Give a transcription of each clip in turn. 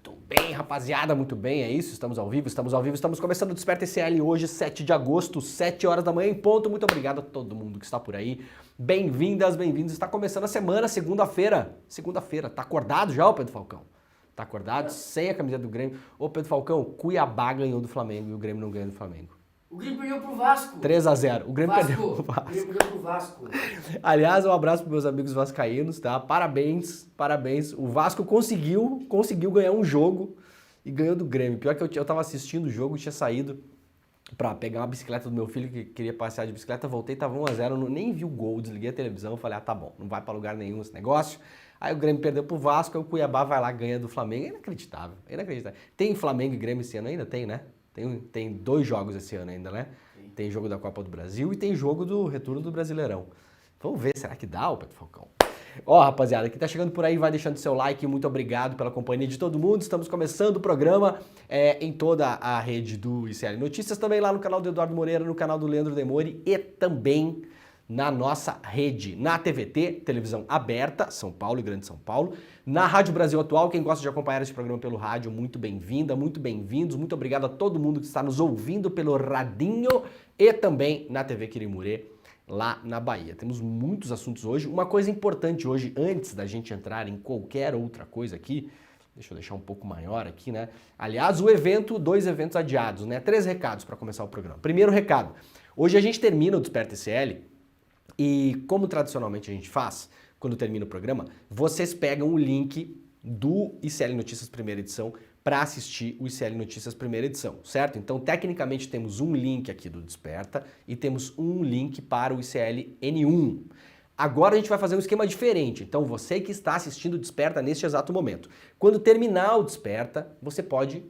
Muito bem, rapaziada, muito bem, é isso, estamos ao vivo, estamos começando o Desperta ECL hoje, 7 de agosto, 7 horas da manhã em ponto. Muito obrigado a todo mundo que está por aí, bem-vindas, bem-vindos, está começando a semana, segunda-feira, tá acordado já, ô Pedro Falcão? Tá acordado? Sem a camiseta do Grêmio. Ô Pedro Falcão, Cuiabá ganhou do Flamengo e o Grêmio não ganhou do Flamengo. O Grêmio perdeu pro Vasco. 3-0. O Grêmio perdeu pro Vasco. O Grêmio perdeu pro Vasco. Aliás, um abraço pros meus amigos vascaínos, tá? Parabéns. O Vasco conseguiu ganhar um jogo e ganhou do Grêmio. Pior que eu tava assistindo o jogo, tinha saído pra pegar uma bicicleta do meu filho que queria passear de bicicleta, voltei, tava 1-0, nem vi o gol, desliguei a televisão, falei, tá bom, não vai pra lugar nenhum esse negócio. Aí o Grêmio perdeu pro Vasco, aí o Cuiabá vai lá, ganha do Flamengo. É inacreditável. Tem Flamengo e Grêmio esse ano ainda? Tem, né? Tem 2 jogos esse ano ainda, né? Tem jogo da Copa do Brasil e tem jogo do retorno do Brasileirão. Vamos ver, será que dá, ô Pedro Falcão? Ó, rapaziada, quem tá chegando por aí, vai deixando seu like, muito obrigado pela companhia de todo mundo. Estamos começando o programa em toda a rede do ICL Notícias, também lá no canal do Eduardo Moreira, no canal do Leandro Demori e também na nossa rede, na TVT, televisão aberta, São Paulo e Grande São Paulo, na Rádio Brasil Atual. Quem gosta de acompanhar esse programa pelo rádio, muito bem-vinda, muito bem-vindos, muito obrigado a todo mundo que está nos ouvindo pelo radinho e também na TV Quirimurê, lá na Bahia. Temos muitos assuntos hoje. Uma coisa importante hoje, antes da gente entrar em qualquer outra coisa aqui, deixa eu deixar um pouco maior aqui, né? Aliás, 2 eventos adiados, né? 3 recados para começar o programa. Primeiro recado, hoje a gente termina o Desperta ECL e como tradicionalmente a gente faz, quando termina o programa, vocês pegam o link do ICL Notícias Primeira Edição para assistir o ICL Notícias Primeira Edição, certo? Então, tecnicamente, temos um link aqui do Desperta e temos um link para o ICL N1. Agora a gente vai fazer um esquema diferente. Então, você que está assistindo o Desperta neste exato momento, quando terminar o Desperta, você pode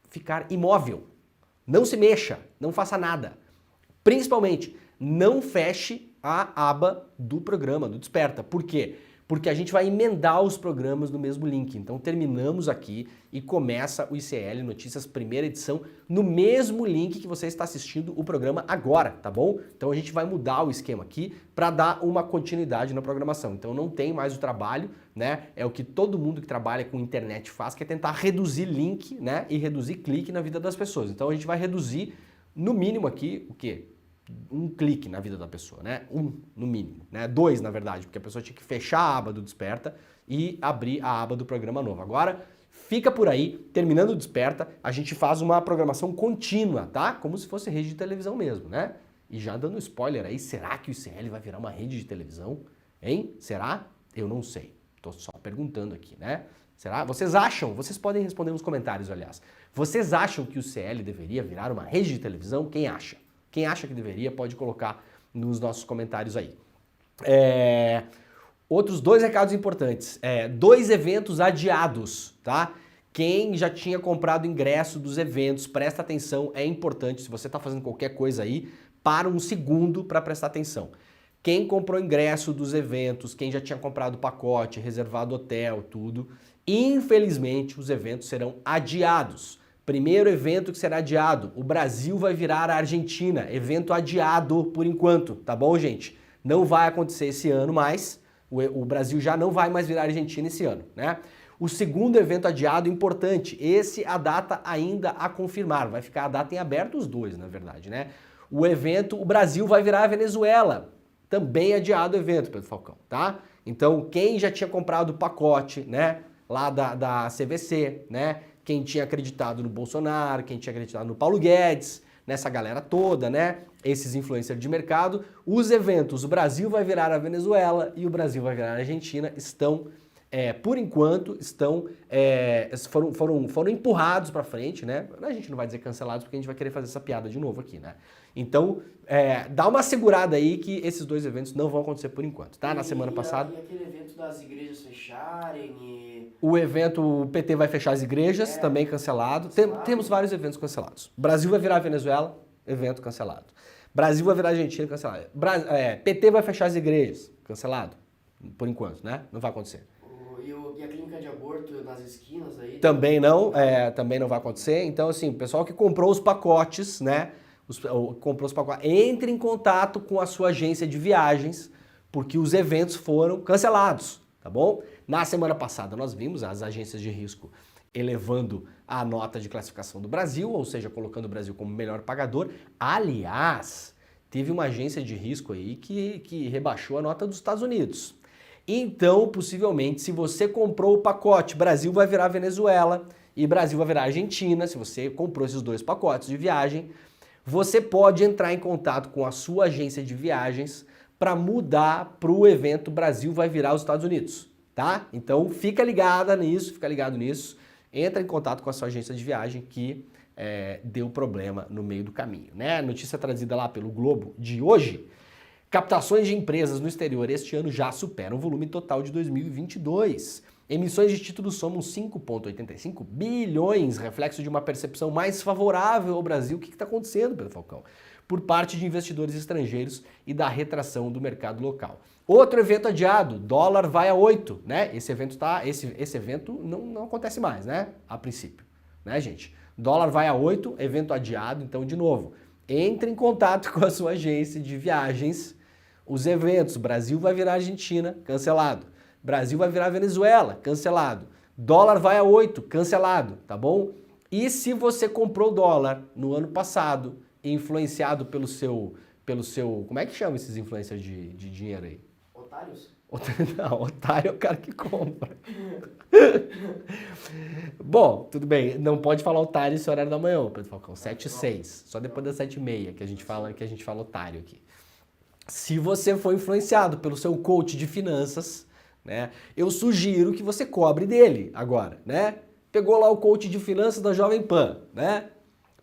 ficar imóvel. Não se mexa, não faça nada. Principalmente, não feche a aba do programa, do Desperta. Por quê? Porque a gente vai emendar os programas no mesmo link. Então terminamos aqui e começa o ICL Notícias Primeira Edição no mesmo link que você está assistindo o programa agora, tá bom? Então a gente vai mudar o esquema aqui para dar uma continuidade na programação. Então não tem mais o trabalho, né? É o que todo mundo que trabalha com internet faz, que é tentar reduzir link, né? E reduzir clique na vida das pessoas. Então a gente vai reduzir no mínimo aqui o quê? Um clique na vida da pessoa, né? No mínimo, né? 2, na verdade, porque a pessoa tinha que fechar a aba do Desperta e abrir a aba do programa novo. Agora, fica por aí, terminando o Desperta, a gente faz uma programação contínua, tá? Como se fosse rede de televisão mesmo, né? E já dando spoiler aí, será que o ICL vai virar uma rede de televisão? Hein? Será? Eu não sei. Tô só perguntando aqui, né? Será? Vocês acham? Vocês podem responder nos comentários, aliás. Vocês acham que o ICL deveria virar uma rede de televisão? Quem acha? Quem acha que deveria pode colocar nos nossos comentários aí. Outros 2 recados importantes. 2 eventos adiados, tá? Quem já tinha comprado ingresso dos eventos, presta atenção, é importante. Se você está fazendo qualquer coisa aí, para um segundo para prestar atenção. Quem comprou ingresso dos eventos, quem já tinha comprado pacote, reservado hotel, tudo, infelizmente os eventos serão adiados. Primeiro evento que será adiado, o Brasil vai virar a Argentina, evento adiado por enquanto, tá bom, gente? Não vai acontecer esse ano mais, o Brasil já não vai mais virar a Argentina esse ano, né? O segundo evento adiado, importante, esse a data ainda a confirmar, vai ficar a data em aberto os 2, na verdade, né? O Brasil vai virar a Venezuela, também adiado o evento, Pedro Falcão, tá? Então, quem já tinha comprado o pacote, né, lá da CVC, né? Quem tinha acreditado no Bolsonaro, quem tinha acreditado no Paulo Guedes, nessa galera toda, né? Esses influencers de mercado, os eventos, o Brasil vai virar a Venezuela e o Brasil vai virar a Argentina, estão, por enquanto, foram empurrados para frente, né? A gente não vai dizer cancelados porque a gente vai querer fazer essa piada de novo aqui, né? Então, dá uma segurada aí que esses 2 eventos não vão acontecer por enquanto, tá? Na semana passada. E aquele evento das igrejas fecharem O evento, o PT vai fechar as igrejas, também cancelado. Temos vários eventos cancelados. Brasil vai virar a Venezuela, evento cancelado. Brasil vai virar a Argentina, cancelado. PT vai fechar as igrejas, cancelado. Por enquanto, né? Não vai acontecer. E a clínica de aborto nas esquinas aí? Também não vai acontecer. Então, assim, o pessoal que comprou os pacotes, né? Entre em contato com a sua agência de viagens, porque os eventos foram cancelados, tá bom? Na semana passada nós vimos as agências de risco elevando a nota de classificação do Brasil, ou seja, colocando o Brasil como melhor pagador. Aliás, teve uma agência de risco aí que rebaixou a nota dos Estados Unidos. Então, possivelmente, se você comprou o pacote Brasil vai virar Venezuela e Brasil vai virar Argentina, se você comprou esses 2 pacotes de viagem, você pode entrar em contato com a sua agência de viagens para mudar para o evento Brasil vai virar os Estados Unidos, tá? Então, fica ligado nisso, entra em contato com a sua agência de viagem que deu problema no meio do caminho, né? Notícia trazida lá pelo Globo de hoje. Captações de empresas no exterior este ano já superam o volume total de 2022. Emissões de títulos somam 5,85 bilhões, reflexo de uma percepção mais favorável ao Brasil. O que está acontecendo, Pedro Falcão? Por parte de investidores estrangeiros e da retração do mercado local. Outro evento adiado, dólar vai a 8, né? Esse evento não acontece mais, né? A princípio, né, gente? Dólar vai a 8, evento adiado, então, de novo, entre em contato com a sua agência de viagens. Os eventos, Brasil vai virar Argentina, cancelado. Brasil vai virar Venezuela, cancelado. Dólar vai a 8, cancelado, tá bom? E se você comprou dólar no ano passado, influenciado pelo seu... Como é que chama esses influencers de dinheiro aí? Otários? Não, otário é o cara que compra. Bom, tudo bem, não pode falar otário esse horário da manhã, Pedro Falcão, 7 e 6, só depois das 7 e meia que a gente fala otário aqui. Se você for influenciado pelo seu coach de finanças, né, eu sugiro que você cobre dele agora, né? Pegou lá o coach de finanças da Jovem Pan, né?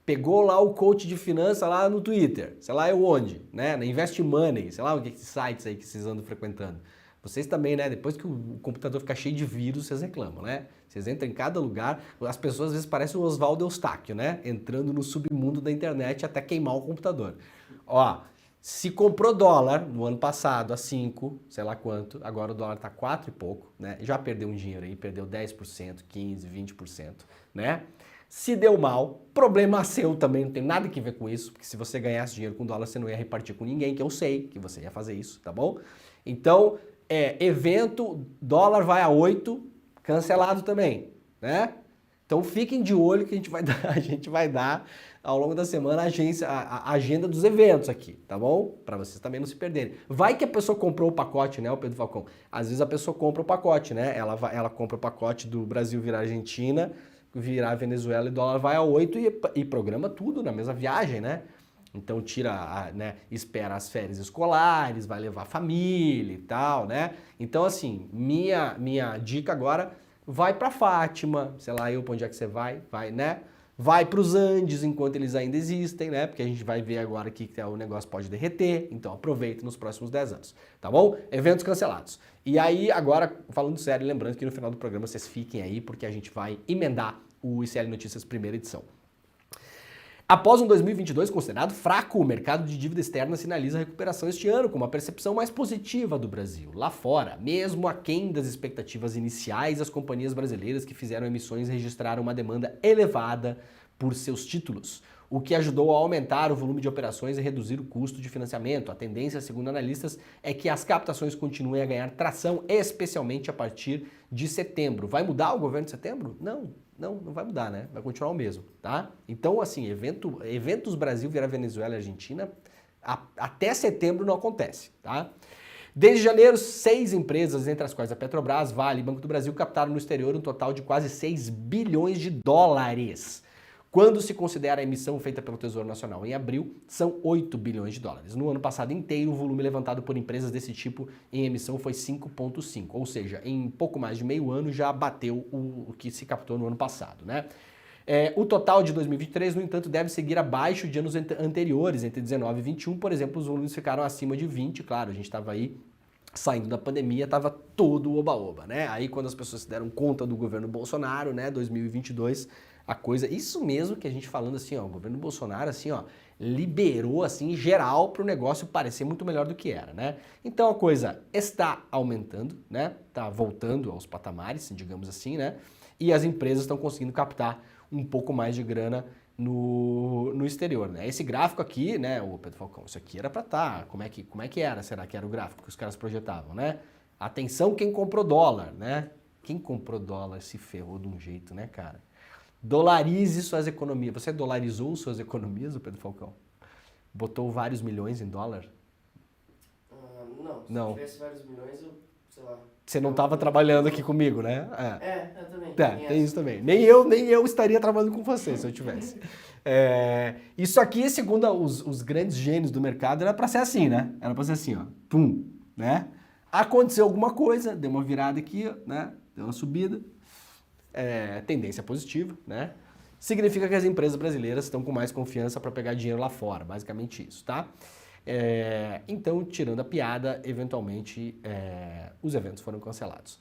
Pegou lá o coach de finanças lá no Twitter, sei lá onde, né? Na Invest Money, sei lá o que sites aí que vocês andam frequentando. Vocês também, né? Depois que o computador fica cheio de vírus, vocês reclamam, né? Vocês entram em cada lugar, as pessoas às vezes parecem o Oswaldo Eustáquio, né? Entrando no submundo da internet até queimar o computador. Ó, se comprou dólar no ano passado a 5, sei lá quanto, agora o dólar tá 4 e pouco, né? Já perdeu um dinheiro aí, perdeu 10%, 15%, 20%, né? Se deu mal, problema seu também, não tem nada que ver com isso, porque se você ganhasse dinheiro com dólar, você não ia repartir com ninguém, que eu sei que você ia fazer isso, tá bom? Então, evento, dólar vai a 8, cancelado também, né? Então fiquem de olho que a gente vai dar ao longo da semana a agenda dos eventos aqui, tá bom? Para vocês também não se perderem. Vai que a pessoa comprou o pacote, né, o Pedro Falcão? Às vezes a pessoa compra o pacote, né? Ela compra o pacote do Brasil virar Argentina, virar Venezuela e dólar vai a 8 e programa tudo na mesma viagem, né? Então espera as férias escolares, vai levar a família e tal, né? Então assim, minha dica agora, vai para Fátima, sei lá pra onde é que você vai, né? Vai para os Andes enquanto eles ainda existem, né? Porque a gente vai ver agora que o negócio pode derreter, então aproveita nos próximos 10 anos, tá bom? Eventos cancelados. E aí, agora, falando sério, lembrando que no final do programa vocês fiquem aí, porque a gente vai emendar o ICL Notícias primeira edição. Após um 2022 considerado fraco, o mercado de dívida externa sinaliza recuperação este ano, com uma percepção mais positiva do Brasil. Lá fora, mesmo aquém das expectativas iniciais, as companhias brasileiras que fizeram emissões registraram uma demanda elevada por seus títulos, o que ajudou a aumentar o volume de operações e reduzir o custo de financiamento. A tendência, segundo analistas, é que as captações continuem a ganhar tração, especialmente a partir de setembro. Vai mudar o governo de setembro? Não vai mudar, né? Vai continuar o mesmo, tá? Então, assim, eventos Brasil virar Venezuela e Argentina, até setembro não acontece, tá? Desde janeiro, 6 empresas, entre as quais a Petrobras, Vale e Banco do Brasil, captaram no exterior um total de quase 6 bilhões de dólares. Quando se considera a emissão feita pelo Tesouro Nacional em abril, são 8 bilhões de dólares. No ano passado inteiro, o volume levantado por empresas desse tipo em emissão foi 5,5, ou seja, em pouco mais de meio ano já bateu o que se captou no ano passado, né? O total de 2023, no entanto, deve seguir abaixo de anos anteriores, entre 19 e 21, por exemplo, os volumes ficaram acima de 20, claro, a gente estava aí saindo da pandemia, estava todo oba-oba, né? Aí quando as pessoas se deram conta do governo Bolsonaro, né, 2022, a coisa, isso mesmo que a gente falando assim, ó, o governo Bolsonaro assim, ó, liberou assim geral para o negócio parecer muito melhor do que era, né? Então a coisa está aumentando, né? Tá voltando aos patamares, digamos assim, né? E as empresas estão conseguindo captar um pouco mais de grana no exterior, né? Esse gráfico aqui, né, o Pedro Falcão, isso aqui era para estar, como é que era? Será que era o gráfico que os caras projetavam, né? Atenção quem comprou dólar, né? Quem comprou dólar se ferrou de um jeito, né, cara? Dolarize suas economias. Você dolarizou suas economias, o Pedro Falcão? Botou vários milhões em dólar? Não, se tivesse vários milhões, eu, sei lá... Você não estava trabalhando aqui comigo, né? Eu também. Tem isso também. Nem eu estaria trabalhando com você se eu tivesse. Isso aqui, segundo os grandes gênios do mercado, era para ser assim, né? Era para ser assim, ó. Pum, né? Aconteceu alguma coisa, deu uma virada aqui, né? Deu uma subida. Tendência positiva, né? Significa que as empresas brasileiras estão com mais confiança para pegar dinheiro lá fora, basicamente isso, tá? Então, tirando a piada, eventualmente os eventos foram cancelados.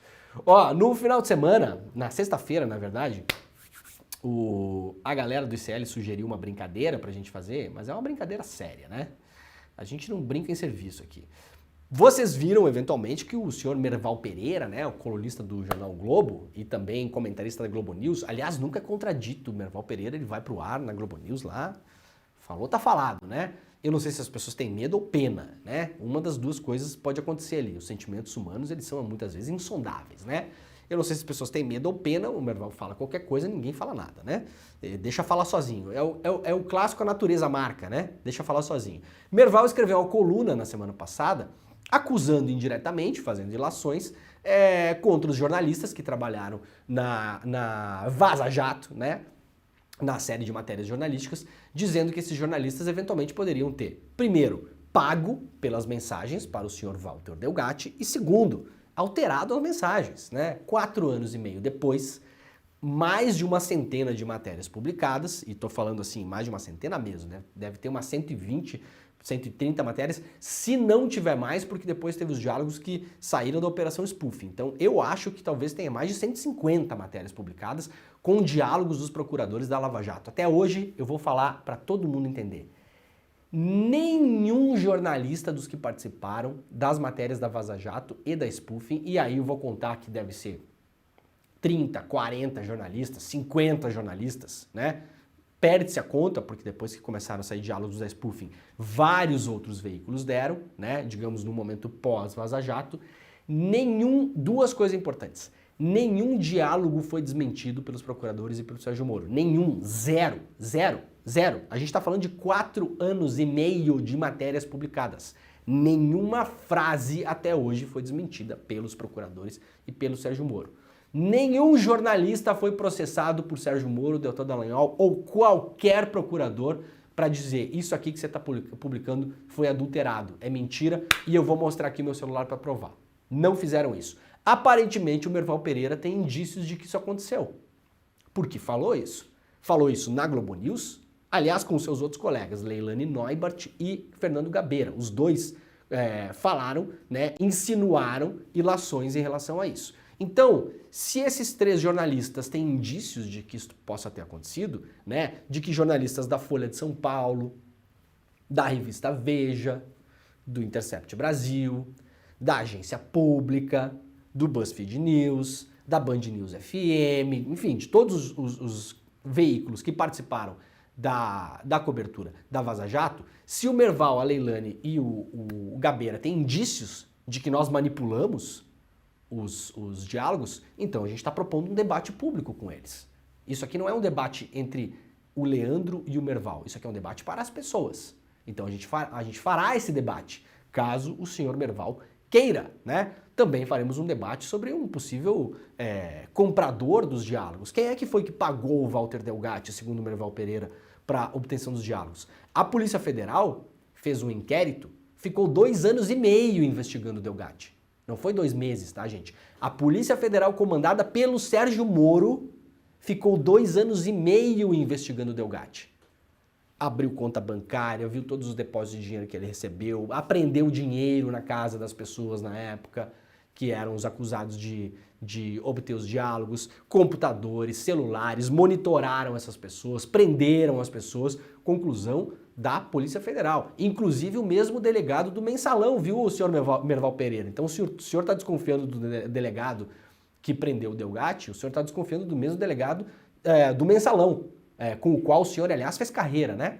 No final de semana, na sexta-feira, na verdade, a galera do ICL sugeriu uma brincadeira pra gente fazer, mas é uma brincadeira séria, né? A gente não brinca em serviço aqui. Vocês viram, eventualmente, que o senhor Merval Pereira, né, o colunista do jornal o Globo e também comentarista da Globo News, aliás, nunca é contradito o Merval Pereira, ele vai pro ar na Globo News lá, falou, tá falado, né? Eu não sei se as pessoas têm medo ou pena, né? Uma das duas coisas pode acontecer ali. Os sentimentos humanos, eles são muitas vezes insondáveis, né? Eu não sei se as pessoas têm medo ou pena, o Merval fala qualquer coisa, ninguém fala nada, né? Deixa falar sozinho. É o clássico a natureza marca, né? Deixa falar sozinho. Merval escreveu uma coluna na semana passada, acusando indiretamente, fazendo ilações, contra os jornalistas que trabalharam na Vaza Jato, né? Na série de matérias jornalísticas, dizendo que esses jornalistas eventualmente poderiam ter, primeiro, pago pelas mensagens para o senhor Walter Delgatti e, segundo, alterado as mensagens, né? 4 anos e meio depois, mais de uma centena de matérias publicadas, e estou falando assim, mais de uma centena mesmo, né? Deve ter umas 120, 130 matérias, se não tiver mais, porque depois teve os diálogos que saíram da Operação Spoofing. Então eu acho que talvez tenha mais de 150 matérias publicadas com diálogos dos procuradores da Lava Jato. Até hoje, eu vou falar para todo mundo entender. Nenhum jornalista dos que participaram das matérias da Vaza Jato e da Spoofing, e aí eu vou contar que deve ser 30, 40 jornalistas, 50 jornalistas, né? Perde-se a conta, porque depois que começaram a sair diálogos da Spoofing, vários outros veículos deram, né? Digamos no momento pós-Vaza Jato. Duas coisas importantes. Nenhum diálogo foi desmentido pelos procuradores e pelo Sérgio Moro. Nenhum. Zero. A gente está falando de 4 anos e meio de matérias publicadas. Nenhuma frase até hoje foi desmentida pelos procuradores e pelo Sérgio Moro. Nenhum jornalista foi processado por Sérgio Moro, Deltan Dallagnol ou qualquer procurador para dizer isso aqui que você está publicando foi adulterado, é mentira e eu vou mostrar aqui meu celular para provar. Não fizeram isso. Aparentemente o Merval Pereira tem indícios de que isso aconteceu. Porque falou isso. Falou isso na Globo News, aliás com seus outros colegas, Leilani Neubart e Fernando Gabeira. Os dois falaram, né, insinuaram ilações em relação a isso. Então, se esses 3 jornalistas têm indícios de que isso possa ter acontecido, né, de que jornalistas da Folha de São Paulo, da revista Veja, do Intercept Brasil, da Agência Pública, do BuzzFeed News, da Band News FM, enfim, de todos os veículos que participaram da cobertura da Vaza Jato, se o Merval, a Leilani e o Gabeira têm indícios de que nós manipulamos os diálogos, então a gente está propondo um debate público com eles. Isso aqui não é um debate entre o Leandro e o Merval, isso aqui é um debate para as pessoas. Então a gente fará esse debate, caso o senhor Merval queira, né? Também faremos um debate sobre um possível comprador dos diálogos. Quem é que foi que pagou o Walter Delgatti, segundo o Merval Pereira, para obtenção dos diálogos? A Polícia Federal fez um inquérito, ficou 2 anos e meio investigando o Delgatti. Não foi 2 meses, tá, gente? A Polícia Federal, comandada pelo Sérgio Moro, ficou 2 anos e meio investigando o Delgatti. Abriu conta bancária, viu todos os depósitos de dinheiro que ele recebeu, apreendeu dinheiro na casa das pessoas na época, que eram os acusados de obter os diálogos, computadores, celulares, monitoraram essas pessoas, prenderam as pessoas. Conclusão da Polícia Federal. Inclusive o mesmo delegado do Mensalão, viu, o senhor Merval Pereira? Então, se o senhor está desconfiando do delegado que prendeu o Delgatti, o senhor está desconfiando do mesmo delegado do Mensalão, com o qual o senhor, aliás, fez carreira, né?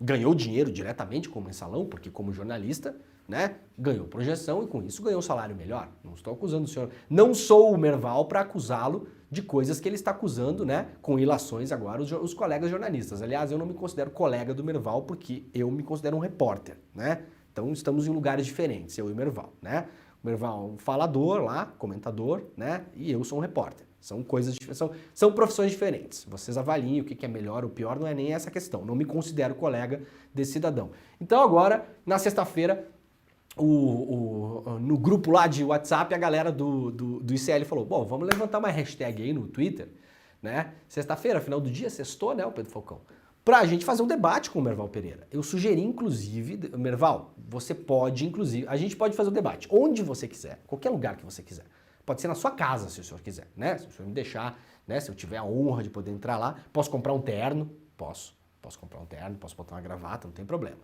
Ganhou dinheiro diretamente com o Mensalão, porque como jornalista né? Ganhou projeção e com isso ganhou um salário melhor. Não estou acusando o senhor. Não sou o Merval para acusá-lo de coisas que ele está acusando, né? Com ilações agora os colegas jornalistas. Aliás, eu não me considero colega do Merval porque eu me considero um repórter, né? Então estamos em lugares diferentes, eu e o Merval, né? O Merval é um falador lá, comentador, né? E eu sou um repórter. São coisas diferentes, são profissões diferentes. Vocês avaliem o que é melhor ou pior, não é nem essa questão. Não me considero colega desse cidadão. Então agora, na sexta-feira, no grupo lá de WhatsApp, a galera do ICL falou, bom, vamos levantar uma hashtag aí no Twitter, né? Sexta-feira, final do dia, sextou, né, o Pedro Falcão? Pra gente fazer um debate com o Merval Pereira. Eu sugeri, inclusive, Merval, você pode, inclusive, a gente pode fazer o debate onde você quiser, qualquer lugar que você quiser. Pode ser na sua casa, se o senhor quiser, né? Se o senhor me deixar, né? Se eu tiver a honra de poder entrar lá, posso comprar um terno? Posso comprar um terno, posso botar uma gravata, não tem problema,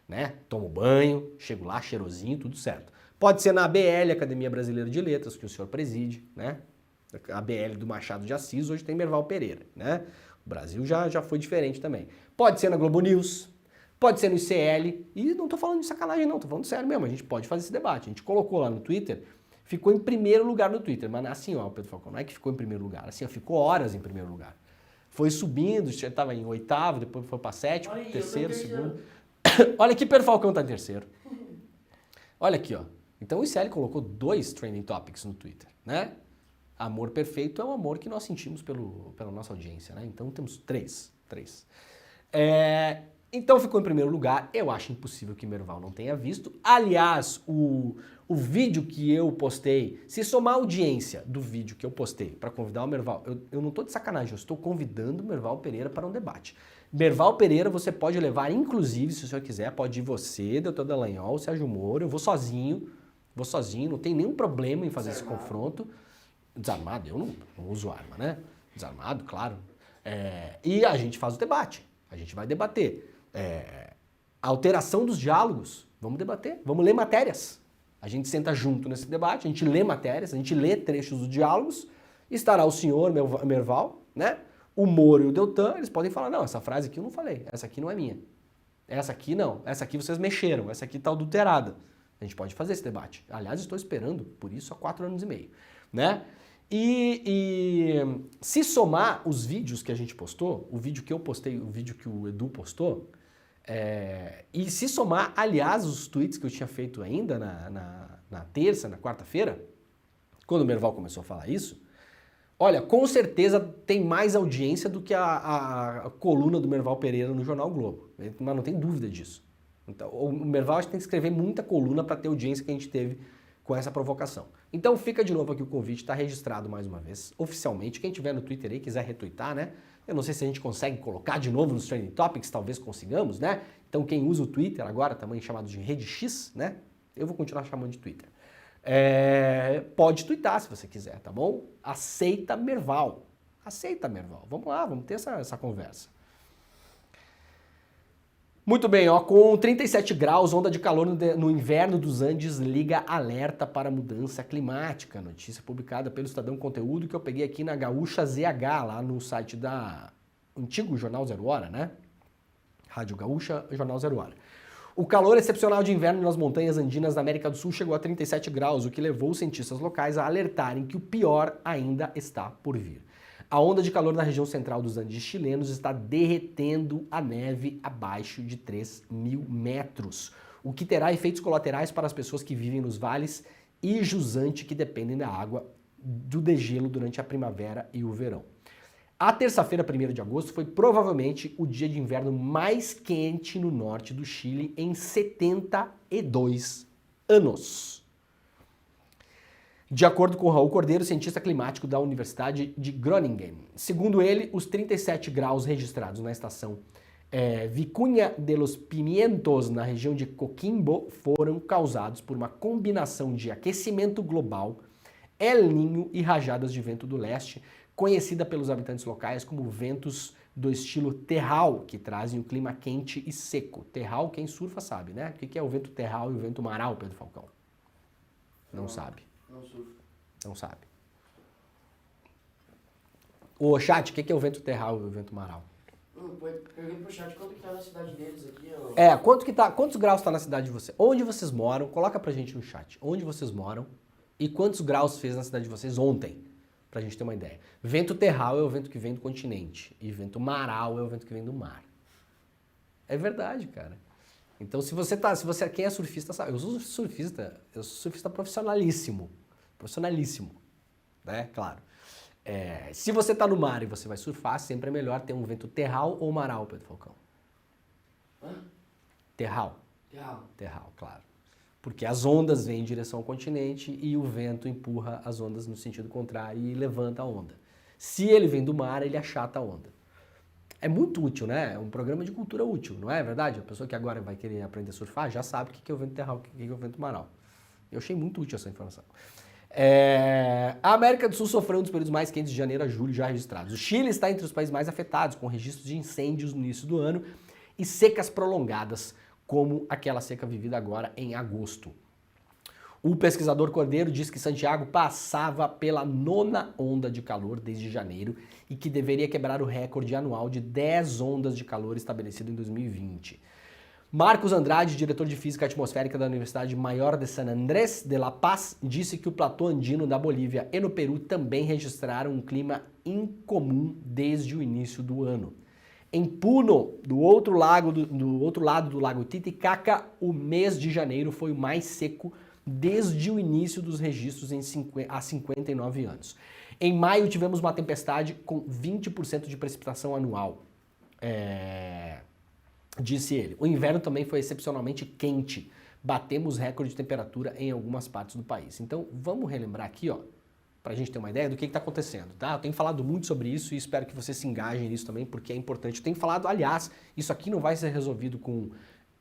né? Tomo banho, chego lá, cheirosinho, tudo certo. Pode ser na ABL, Academia Brasileira de Letras, que o senhor preside, né? A ABL do Machado de Assis, hoje tem Merval Pereira, né? O Brasil já foi diferente também. Pode ser na Globo News, pode ser no ICL, e não tô falando de sacanagem não, tô falando sério mesmo, a gente pode fazer esse debate. A gente colocou lá no Twitter, ficou em primeiro lugar no Twitter, mas assim, ó, Pedro Falcão, não é que ficou em primeiro lugar, assim, ó, ficou horas em primeiro lugar. Foi subindo, já estava em oitavo, depois foi para sétimo, Olha aí, terceiro, eu tô em segundo. Olha aqui, Pedro Falcão tá em terceiro. Olha aqui, ó. Então o ICL colocou 2 trending topics no Twitter, né? Amor perfeito é o amor que nós sentimos pela nossa audiência, né? Então temos 3. Então ficou em primeiro lugar. Eu acho impossível que Merval não tenha visto. Aliás, o vídeo que eu postei, se somar a audiência do vídeo que eu postei para convidar o Merval, eu não estou de sacanagem, eu estou convidando o Merval Pereira para um debate. Merval Pereira você pode levar, inclusive, se o senhor quiser, pode ir você, Doutor Dallagnol, Sérgio Moro, eu vou sozinho, não tem nenhum problema em fazer esse confronto. Desarmado, eu não uso arma, né? Desarmado, claro. E a gente faz o debate, a gente vai debater. A alteração dos diálogos, vamos debater, vamos ler matérias. A gente senta junto nesse debate, a gente lê matérias, a gente lê trechos dos diálogos, estará o senhor Merval, né? O Moro e o Deltan, eles podem falar, não, essa frase aqui eu não falei, essa aqui não é minha. Essa aqui não, essa aqui vocês mexeram, essa aqui tá adulterada. A gente pode fazer esse debate. Aliás, estou esperando por isso há 4 anos e meio, né? E se somar os vídeos que a gente postou, o vídeo que eu postei, o vídeo que o Edu postou, e se somar, aliás, os tweets que eu tinha feito ainda na terça, na quarta-feira, quando o Merval começou a falar isso, olha, com certeza tem mais audiência do que a coluna do Merval Pereira no Jornal Globo, mas não tem dúvida disso. Então, o Merval acho que tem que escrever muita coluna para ter a audiência que a gente teve com essa provocação. Então fica de novo aqui o convite, está registrado mais uma vez, oficialmente. Quem tiver no Twitter aí, quiser retweetar, né? Eu não sei se a gente consegue colocar de novo nos Trending Topics, talvez consigamos, né? Então quem usa o Twitter agora, também chamado de Rede X, né? Eu vou continuar chamando de Twitter. Pode twittar se você quiser, tá bom? Aceita Merval. Aceita Merval. Vamos lá, vamos ter essa conversa. Muito bem, ó, com 37 graus, onda de calor no inverno dos Andes liga alerta para mudança climática. Notícia publicada pelo Estadão Conteúdo que eu peguei aqui na Gaúcha ZH, lá no site da antigo Jornal Zero Hora, né? Rádio Gaúcha, Jornal Zero Hora. O calor excepcional de inverno nas montanhas andinas da América do Sul chegou a 37 graus, o que levou os cientistas locais a alertarem que o pior ainda está por vir. A onda de calor na região central dos Andes chilenos está derretendo a neve abaixo de 3.000 metros, o que terá efeitos colaterais para as pessoas que vivem nos vales e jusante que dependem da água do degelo durante a primavera e o verão. A terça-feira, 1º de agosto, foi provavelmente o dia de inverno mais quente no norte do Chile em 72 anos. De acordo com Raul Cordeiro, cientista climático da Universidade de Groningen. Segundo ele, os 37 graus registrados na estação Vicuña de los Pimientos, na região de Coquimbo, foram causados por uma combinação de aquecimento global, El Niño e rajadas de vento do leste, conhecida pelos habitantes locais como ventos do estilo terral, que trazem um clima quente e seco. Terral, quem surfa sabe, né? O que é o vento terral e o vento maral, Pedro Falcão? Não sabe. Não surfo. Não sabe. Ô, chat, o que é o vento terral e o vento maral? Pergunta pro chat quanto que tá na cidade deles aqui, ó. Quantos graus tá na cidade de vocês? Onde vocês moram? Coloca pra gente no chat. Onde vocês moram e quantos graus fez na cidade de vocês ontem? Pra gente ter uma ideia. Vento terral é o vento que vem do continente e vento maral é o vento que vem do mar. É verdade, cara. Então se você quem é surfista sabe, eu sou surfista profissionalíssimo, né? Claro. Se você tá no mar e você vai surfar, sempre é melhor ter um vento terral ou maral, Pedro Falcão. Hã? Terral. Terral. Terral, claro. Porque as ondas vêm em direção ao continente e o vento empurra as ondas no sentido contrário e levanta a onda. Se ele vem do mar, ele achata a onda. É muito útil, né? É um programa de cultura útil, não é verdade? A pessoa que agora vai querer aprender a surfar já sabe o que é o vento terral, o que é o vento maral. Eu achei muito útil essa informação. A América do Sul sofreu um dos períodos mais quentes de janeiro a julho já registrados. O Chile está entre os países mais afetados, com registros de incêndios no início do ano e secas prolongadas, como aquela seca vivida agora em agosto. O pesquisador Cordeiro diz que Santiago passava pela 9ª onda de calor desde janeiro e que deveria quebrar o recorde anual de 10 ondas de calor estabelecido em 2020. Marcos Andrade, diretor de Física Atmosférica da Universidade Maior de San Andrés de La Paz, disse que o platô andino da Bolívia e no Peru também registraram um clima incomum desde o início do ano. Em Puno, do outro lado do lago Titicaca, o mês de janeiro foi o mais seco desde o início dos registros há 59 anos. Em maio tivemos uma tempestade com 20% de precipitação anual, disse ele. O inverno também foi excepcionalmente quente. Batemos recorde de temperatura em algumas partes do país. Então vamos relembrar aqui, ó, para a gente ter uma ideia do que está acontecendo, tá? Eu tenho falado muito sobre isso e espero que você se engajem nisso também, porque é importante. Eu tenho falado, aliás, isso aqui não vai ser resolvido com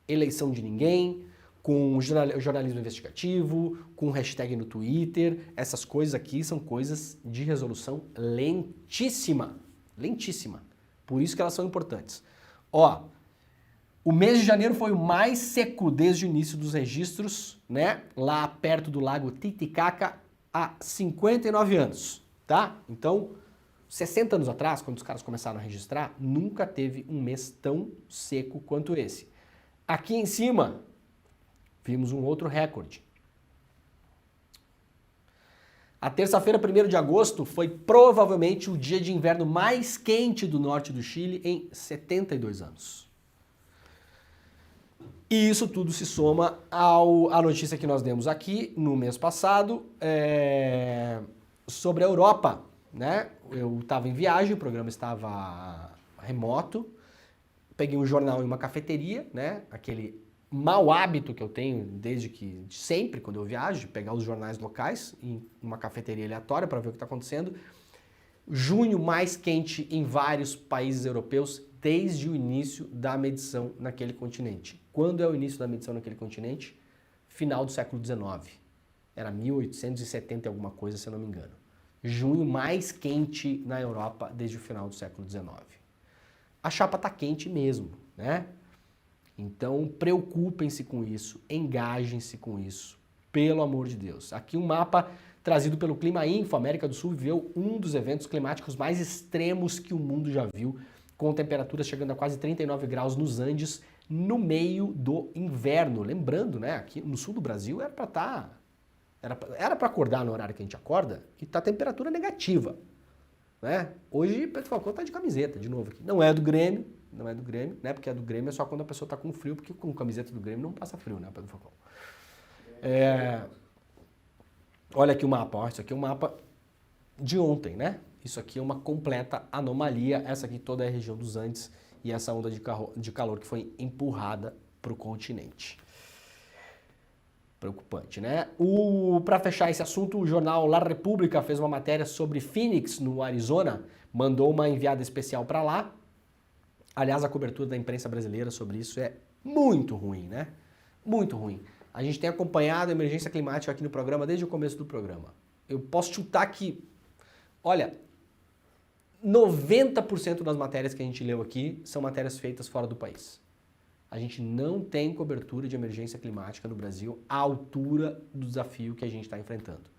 eleição de ninguém, com jornalismo investigativo, com hashtag no Twitter. Essas coisas aqui são coisas de resolução lentíssima. Lentíssima. Por isso que elas são importantes. Ó, o mês de janeiro foi o mais seco desde o início dos registros, né? Lá perto do lago Titicaca, há 59 anos, tá? Então, 60 anos atrás, quando os caras começaram a registrar, nunca teve um mês tão seco quanto esse. Aqui em cima, vimos um outro recorde. A terça-feira, 1º de agosto, foi provavelmente o dia de inverno mais quente do norte do Chile em 72 anos. E isso tudo se soma à notícia que nós demos aqui no mês passado sobre a Europa, né? Eu estava em viagem, o programa estava remoto, peguei um jornal em uma cafeteria, né? Aquele mau hábito que eu tenho de sempre quando eu viajo, de pegar os jornais locais em uma cafeteria aleatória para ver o que está acontecendo. Junho mais quente em vários países europeus desde o início da medição naquele continente. Quando é o início da medição naquele continente? Final do século XIX. Era 1870 e alguma coisa, se eu não me engano. Junho mais quente na Europa desde o final do século XIX. A chapa está quente mesmo, né? Então preocupem-se com isso, engajem-se com isso, pelo amor de Deus. Aqui um mapa trazido pelo Clima Info. A América do Sul viveu um dos eventos climáticos mais extremos que o mundo já viu, com temperaturas chegando a quase 39 graus nos Andes, no meio do inverno. Lembrando, né, aqui no sul do Brasil era para acordar no horário que a gente acorda e tá temperatura negativa, né? Hoje Pedro Falcão tá de camiseta, de novo aqui. Não é do Grêmio, né? Porque a do Grêmio é só quando a pessoa tá com frio, porque com camiseta do Grêmio não passa frio, né, Pedro Falcão? Olha aqui o mapa, ó, isso aqui é um mapa de ontem, né? Isso aqui é uma completa anomalia, essa aqui toda é a região dos Andes e essa onda de calor que foi empurrada para o continente. Preocupante, né? Para fechar esse assunto, o jornal La República fez uma matéria sobre Phoenix, no Arizona, mandou uma enviada especial para lá. Aliás, a cobertura da imprensa brasileira sobre isso é muito ruim, né? Muito ruim. A gente tem acompanhado a emergência climática aqui no programa desde o começo do programa. Eu posso chutar que, olha, 90% das matérias que a gente leu aqui são matérias feitas fora do país. A gente não tem cobertura de emergência climática no Brasil à altura do desafio que a gente está enfrentando.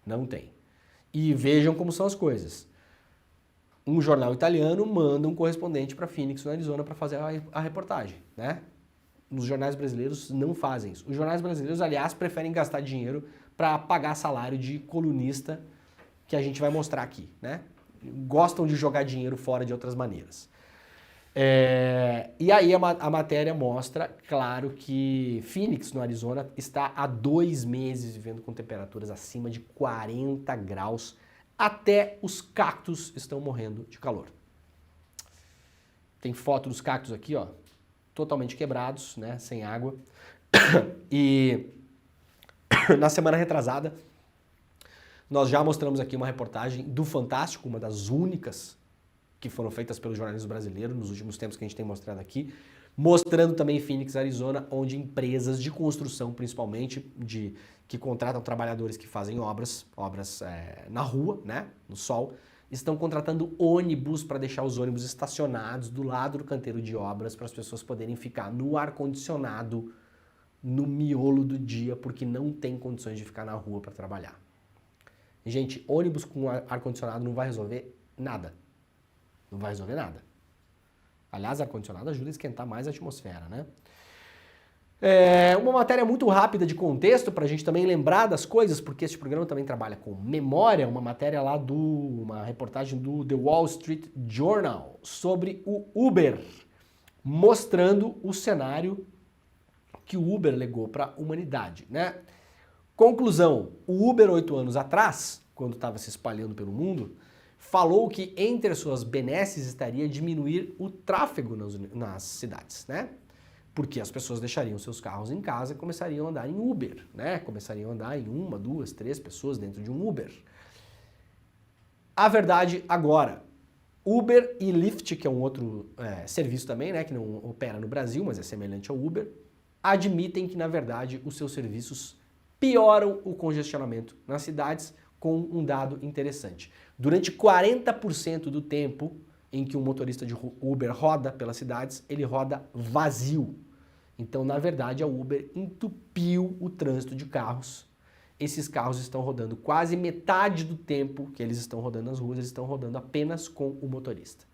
Não tem. E vejam como são as coisas. Um jornal italiano manda um correspondente para Phoenix, no Arizona, para fazer a reportagem, né? Os jornais brasileiros não fazem isso. Os jornais brasileiros, aliás, preferem gastar dinheiro para pagar salário de colunista, que a gente vai mostrar aqui, né? Gostam de jogar dinheiro fora de outras maneiras. E aí a matéria mostra, claro, que Phoenix, no Arizona, está há 2 meses vivendo com temperaturas acima de 40 graus. Até os cactos estão morrendo de calor. Tem foto dos cactos aqui, ó, totalmente quebrados, né, sem água. E na semana retrasada, nós já mostramos aqui uma reportagem do Fantástico, uma das únicas que foram feitas pelo jornalismo brasileiro nos últimos tempos que a gente tem mostrado aqui, mostrando também Phoenix, Arizona, onde empresas de construção, principalmente, que contratam trabalhadores que fazem obras na rua, né, no sol, estão contratando ônibus para deixar os ônibus estacionados do lado do canteiro de obras para as pessoas poderem ficar no ar-condicionado no miolo do dia, porque não tem condições de ficar na rua para trabalhar. Gente, ônibus com ar-condicionado não vai resolver nada. Não vai resolver nada. Aliás, ar-condicionado ajuda a esquentar mais a atmosfera, né? Uma matéria muito rápida de contexto para a gente também lembrar das coisas, porque este programa também trabalha com memória, uma matéria lá uma reportagem do The Wall Street Journal sobre o Uber, mostrando o cenário que o Uber legou para a humanidade, né? Conclusão, o Uber 8 anos atrás, quando estava se espalhando pelo mundo, falou que entre as suas benesses estaria diminuir o tráfego nas cidades, né? Porque as pessoas deixariam seus carros em casa e começariam a andar em Uber, né? Começariam a andar em 1, 2, 3 pessoas dentro de um Uber. A verdade agora, Uber e Lyft, que é um outro serviço também, né? Que não opera no Brasil, mas é semelhante ao Uber, admitem que, na verdade, os seus serviços pioram o congestionamento nas cidades, com um dado interessante. Durante 40% do tempo em que um motorista de Uber roda pelas cidades, ele roda vazio. Então, na verdade, a Uber entupiu o trânsito de carros. Esses carros estão rodando quase metade do tempo que eles estão rodando nas ruas, eles estão rodando apenas com o motorista.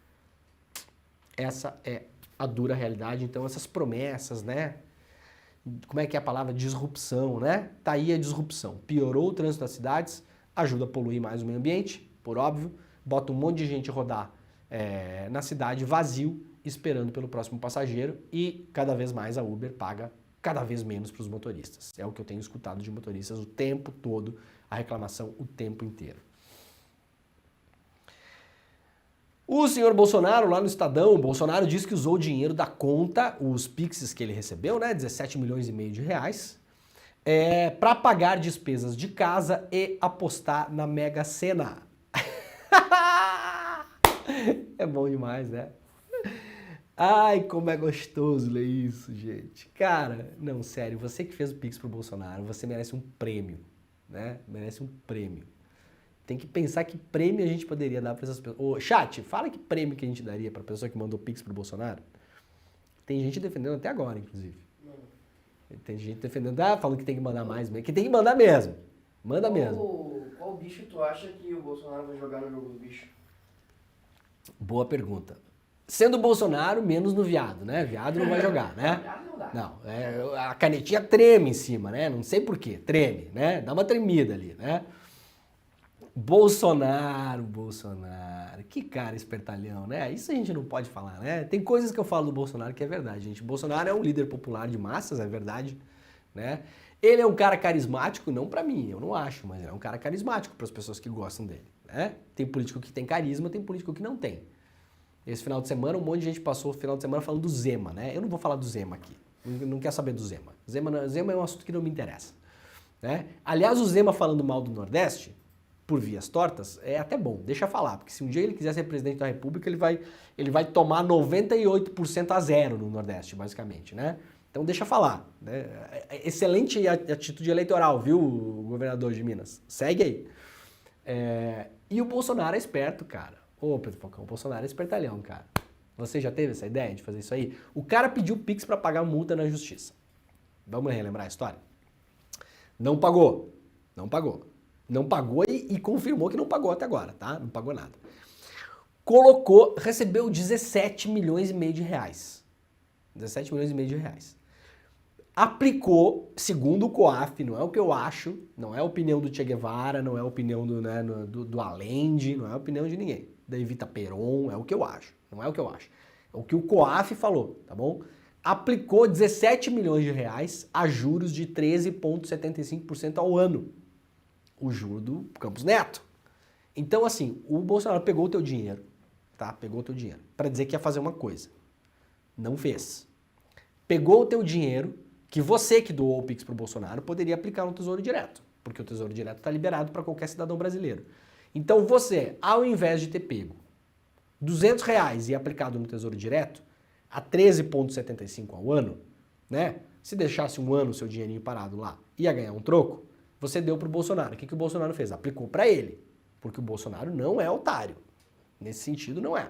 Essa é a dura realidade. Então, essas promessas, né? Como é que é a palavra? Disrupção, né? Tá aí a disrupção. Piorou o trânsito das cidades, ajuda a poluir mais o meio ambiente, por óbvio, bota um monte de gente rodar na cidade vazio, esperando pelo próximo passageiro, e cada vez mais a Uber paga cada vez menos para os motoristas. É o que eu tenho escutado de motoristas o tempo todo, a reclamação o tempo inteiro. O senhor Bolsonaro, lá no Estadão, o Bolsonaro disse que usou o dinheiro da conta, os Pixes que ele recebeu, né, 17 milhões e meio de reais, para pagar despesas de casa e apostar na Mega Sena. É bom demais, né? Ai, como é gostoso ler isso, gente. Cara, não, sério, você que fez o Pix pro Bolsonaro, você merece um prêmio, né? Merece um prêmio. Tem que pensar que prêmio a gente poderia dar para essas pessoas. Ô, chat, fala que prêmio que a gente daria pra pessoa que mandou Pix pro Bolsonaro. Tem gente defendendo até agora, inclusive. Tem gente defendendo, falando que tem que mandar mais mesmo. Que tem que mandar mesmo. Manda mesmo. Qual bicho tu acha que o Bolsonaro vai jogar no jogo do bicho? Boa pergunta. Sendo Bolsonaro, menos no viado, né? Viado não vai jogar, né? Viado não dá. Não, a canetinha treme em cima, né? Não sei por quê, treme, né? Dá uma tremida ali, né? Bolsonaro, que cara espertalhão, né? Isso a gente não pode falar, né? Tem coisas que eu falo do Bolsonaro que é verdade, gente. Bolsonaro é um líder popular de massas, é verdade, né? Ele é um cara carismático, não pra mim, eu não acho, mas ele é um cara carismático para as pessoas que gostam dele, né? Tem político que tem carisma, tem político que não tem. Esse final de semana, um monte de gente passou o final de semana falando do Zema, né? Eu não vou falar do Zema aqui, não quero saber do Zema. Zema é um assunto que não me interessa, né? Aliás, o Zema falando mal do Nordeste, por vias tortas, é até bom, deixa falar, porque se um dia ele quiser ser presidente da República, ele vai tomar 98% a zero no Nordeste, basicamente, né? Então deixa falar, né? Excelente atitude eleitoral, viu, governador de Minas? Segue aí. E o Bolsonaro é esperto, cara. Ô, Pedro Falcão, o Bolsonaro é espertalhão, cara. Você já teve essa ideia de fazer isso aí? O cara pediu Pix pra pagar multa na justiça. Vamos relembrar a história? Não pagou. Não pagou e confirmou que não pagou até agora, tá? Não pagou nada. recebeu 17 milhões e meio de reais. 17 milhões e meio de reais. Aplicou, segundo o COAF, não é o que eu acho, não é a opinião do Che Guevara, não é a opinião do Allende, não é a opinião de ninguém. Da Evita Peron, é o que eu acho, não é o que eu acho. É o que o COAF falou, tá bom? Aplicou 17 milhões de reais a juros de 13,75% ao ano. O juro do Campos Neto. Então, assim, o Bolsonaro pegou o teu dinheiro, tá? Pegou o teu dinheiro, para dizer que ia fazer uma coisa. Não fez. Pegou o teu dinheiro, que você que doou o Pix pro Bolsonaro, poderia aplicar no Tesouro Direto, porque o Tesouro Direto está liberado para qualquer cidadão brasileiro. Então você, ao invés de ter pego R$ 200 e aplicado no Tesouro Direto, a 13,75 ao ano, né? Se deixasse um ano o seu dinheirinho parado lá, ia ganhar um troco, você deu pro Bolsonaro. O que o Bolsonaro fez? Aplicou para ele, porque o Bolsonaro não é otário. Nesse sentido, não é.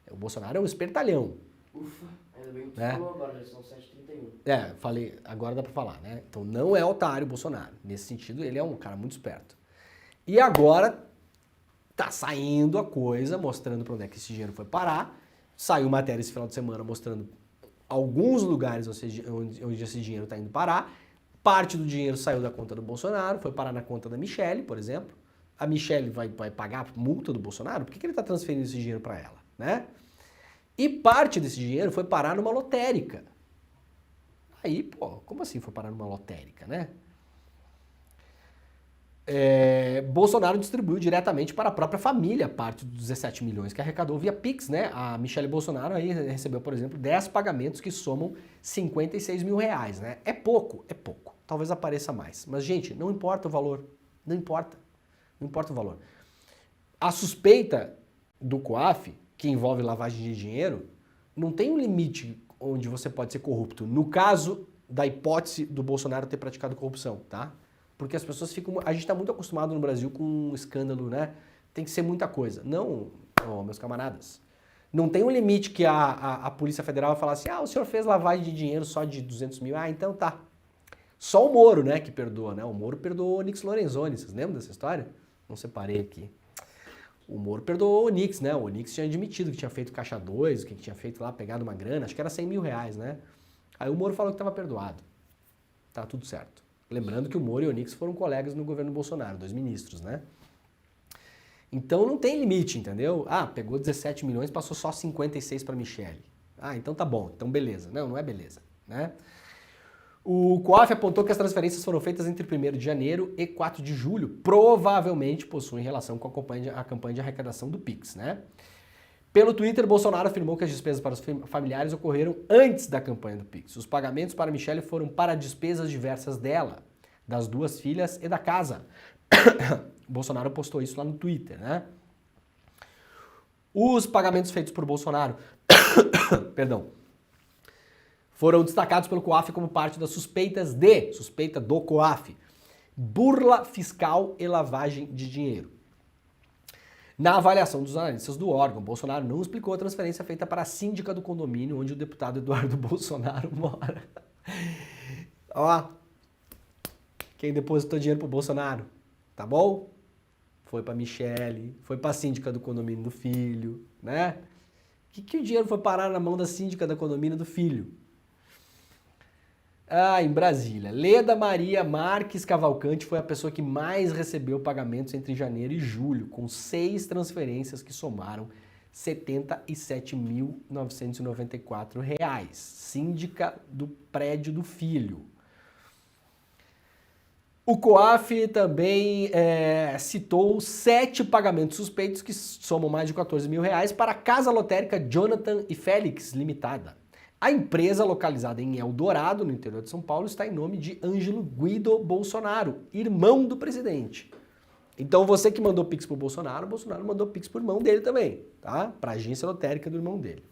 O Bolsonaro é um espertalhão. Ufa, ainda bem que tu Né? falou agora, já são 7h31. Falei, agora dá pra falar, né? Então não é otário o Bolsonaro. Nesse sentido, ele é um cara muito esperto. E agora tá saindo a coisa, mostrando pra onde é que esse dinheiro foi parar. Saiu matéria esse final de semana mostrando alguns lugares onde esse dinheiro tá indo parar. Parte do dinheiro saiu da conta do Bolsonaro, foi parar na conta da Michelle, por exemplo. A Michelle vai pagar a multa do Bolsonaro? Por que ele tá transferindo esse dinheiro pra ela, né? E parte desse dinheiro foi parar numa lotérica. Aí, pô, como assim foi parar numa lotérica, né? Bolsonaro distribuiu diretamente para a própria família parte dos 17 milhões que arrecadou via Pix, né? A Michelle Bolsonaro aí recebeu, por exemplo, 10 pagamentos que somam 56 mil reais, né? É pouco, é pouco. Talvez apareça mais. Mas, gente, não importa o valor. Não importa. Não importa o valor. A suspeita do COAF, que envolve lavagem de dinheiro, não tem um limite onde você pode ser corrupto. No caso da hipótese do Bolsonaro ter praticado corrupção, tá? Porque as pessoas ficam... A gente está muito acostumado no Brasil com um escândalo, né? Tem que ser muita coisa. Não, meus camaradas. Não tem um limite que a Polícia Federal vai falar assim, o senhor fez lavagem de dinheiro só de 200 mil. Então tá. Só o Moro, né, que perdoa, né? O Moro perdoou o Onyx Lorenzoni. Vocês lembram dessa história? Não separei aqui. O Moro perdoou o Onyx, né? O Onyx tinha admitido que tinha feito caixa 2, que tinha feito lá, pegado uma grana, acho que era 100 mil reais, né? Aí o Moro falou que estava perdoado. Tá tudo certo. Lembrando que o Moro e o Onyx foram colegas no governo Bolsonaro, 2 ministros, né? Então não tem limite, entendeu? Pegou 17 milhões, passou só 56 para Michelle. Então tá bom, então beleza. Não é beleza, né? O COAF apontou que as transferências foram feitas entre 1º de janeiro e 4 de julho, provavelmente possuem relação com a campanha de arrecadação do Pix, né? Pelo Twitter, Bolsonaro afirmou que as despesas para os familiares ocorreram antes da campanha do Pix. Os pagamentos para Michelle foram para despesas diversas dela, das 2 filhas e da casa. Bolsonaro postou isso lá no Twitter, né? Os pagamentos feitos por Bolsonaro, foram destacados pelo COAF como parte das suspeita do COAF, burla fiscal e lavagem de dinheiro. Na avaliação dos analistas do órgão, Bolsonaro não explicou a transferência feita para a síndica do condomínio onde o deputado Eduardo Bolsonaro mora. Quem depositou dinheiro pro Bolsonaro, tá bom? Foi pra Michelle, foi pra síndica do condomínio do filho, né? Que o dinheiro foi parar na mão da síndica do condomínio do filho? Em Brasília, Leda Maria Marques Cavalcante foi a pessoa que mais recebeu pagamentos entre janeiro e julho, com 6 transferências que somaram R$ 77.994. Síndica do prédio do filho. O COAF também citou 7 pagamentos suspeitos que somam mais de 14 mil reais para a Casa Lotérica Jonathan e Félix Limitada. A empresa, localizada em Eldorado, no interior de São Paulo, está em nome de Ângelo Guido Bolsonaro, irmão do presidente. Então você que mandou Pix pro Bolsonaro, o Bolsonaro mandou Pix pro irmão dele também, tá? Para a agência lotérica do irmão dele.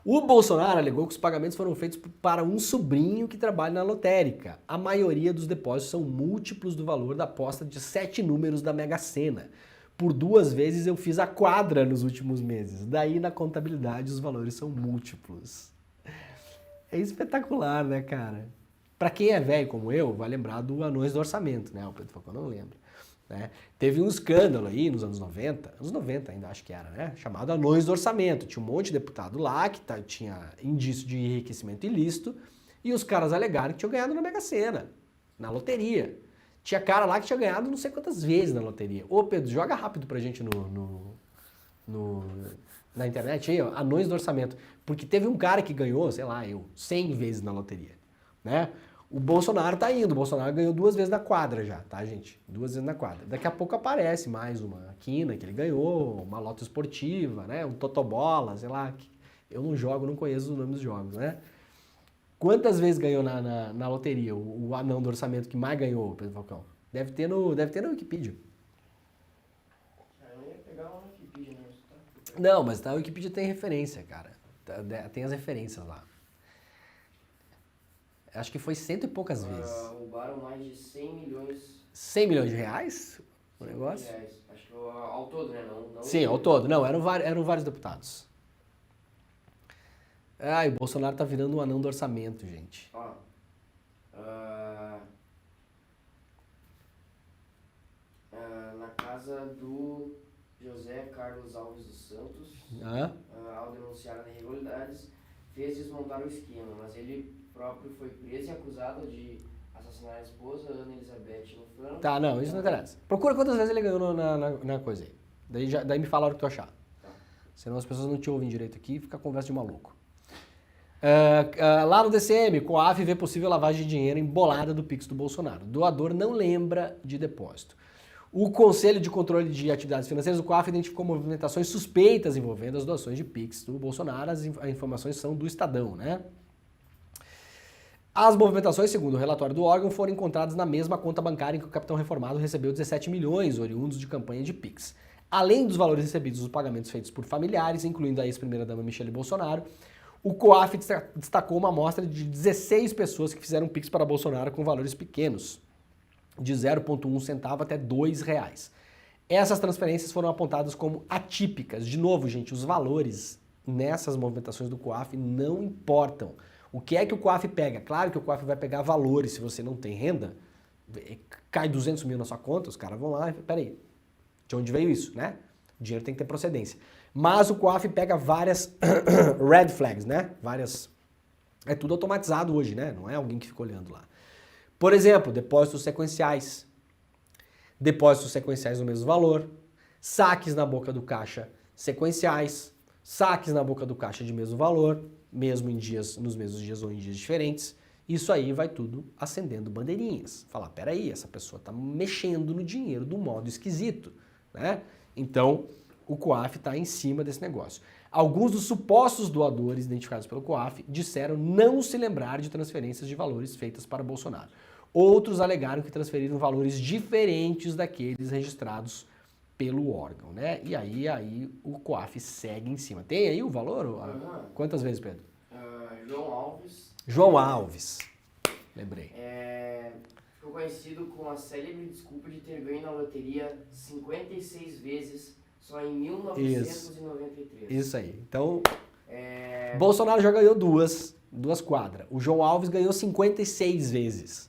O Bolsonaro alegou que os pagamentos foram feitos para um sobrinho que trabalha na lotérica. A maioria dos depósitos são múltiplos do valor da aposta de 7 números da Mega Sena. Por 2 vezes eu fiz a quadra nos últimos meses. Daí na contabilidade os valores são múltiplos. É espetacular, né, cara? Pra quem é velho como eu, vai lembrar do Anões do Orçamento, né? O Pedro Falcão não lembra. né? Teve um escândalo aí nos anos 90 ainda acho que era, né? Chamado Anões do Orçamento. Tinha um monte de deputado lá que tinha indício de enriquecimento ilícito e os caras alegaram que tinham ganhado na Mega Sena, na loteria. Tinha cara lá que tinha ganhado não sei quantas vezes na loteria. Ô Pedro, joga rápido pra gente na internet aí, ó, Anões do Orçamento. Porque teve um cara que ganhou, sei lá, 100 vezes na loteria, né? O Bolsonaro tá indo, o Bolsonaro ganhou 2 vezes na quadra já, tá, gente? 2 vezes na quadra. Daqui a pouco aparece mais uma quina que ele ganhou, uma loto esportiva, né? Um totobola, sei lá. Eu não jogo, não conheço os nomes dos jogos, né? Quantas vezes ganhou na loteria o anão do orçamento que mais ganhou, Pedro Falcão? Deve ter no Wikipedia. Eu ia pegar uma Wikipedia, né? Não, mas na Wikipedia tem referência, cara. Tem as referências lá. Acho que foi 100 e poucas vezes. Roubaram mais de 100 milhões 100 milhões de reais? O negócio? de reais. Acho que ao todo, né? Não Sim, ao todo. Não, eram vários deputados. E o Bolsonaro tá virando um anão do orçamento, gente. Ó. Na casa do José Carlos Alves dos Santos, ao denunciar as irregularidades, fez desmontar o esquema, mas ele próprio foi preso e acusado de assassinar a esposa, Ana Elizabeth, no Franco. Tá, não, isso não interessa. Procura quantas vezes ele ganhou na coisa aí. Daí me fala a hora que tu achar. Tá. Senão as pessoas não te ouvem direito aqui e fica conversa de maluco. Lá no DCM, COAF vê possível lavagem de dinheiro embolada do Pix do Bolsonaro. Doador não lembra de depósito. O Conselho de Controle de Atividades Financeiras do COAF identificou movimentações suspeitas envolvendo as doações de Pix do Bolsonaro. As informações são do Estadão, né? As movimentações, segundo o relatório do órgão, foram encontradas na mesma conta bancária em que o capitão reformado recebeu 17 milhões oriundos de campanha de Pix. Além dos valores recebidos dos pagamentos feitos por familiares, incluindo a ex-primeira-dama Michele Bolsonaro, o COAF destacou uma amostra de 16 pessoas que fizeram Pix para Bolsonaro com valores pequenos, de 0,1 centavo até R$2. Essas transferências foram apontadas como atípicas. De novo, gente, os valores nessas movimentações do COAF não importam. O que é que o COAF pega? Claro que o COAF vai pegar valores se você não tem renda, cai 200 mil na sua conta, os caras vão lá e peraí, de onde veio isso, né? O dinheiro tem que ter procedência. Mas o COAF pega várias red flags, né? É tudo automatizado hoje, né? Não é alguém que fica olhando lá. Por exemplo, depósitos sequenciais no mesmo valor, saques na boca do caixa sequenciais, saques na boca do caixa de mesmo valor, mesmo nos mesmos dias ou em dias diferentes. Isso aí vai tudo acendendo bandeirinhas. Falar, peraí, essa pessoa está mexendo no dinheiro de um modo esquisito, né? Então, o COAF está em cima desse negócio. Alguns dos supostos doadores identificados pelo COAF disseram não se lembrar de transferências de valores feitas para Bolsonaro. Outros alegaram que transferiram valores diferentes daqueles registrados pelo órgão, né? E aí o COAF segue em cima. Tem aí o valor? Quantas vezes, Pedro? João Alves. Lembrei. Ficou conhecido com a célebre desculpa de ter ganho na loteria 56 vezes só em 1993. Isso aí. Então, Bolsonaro já ganhou duas quadras. O João Alves ganhou 56 vezes.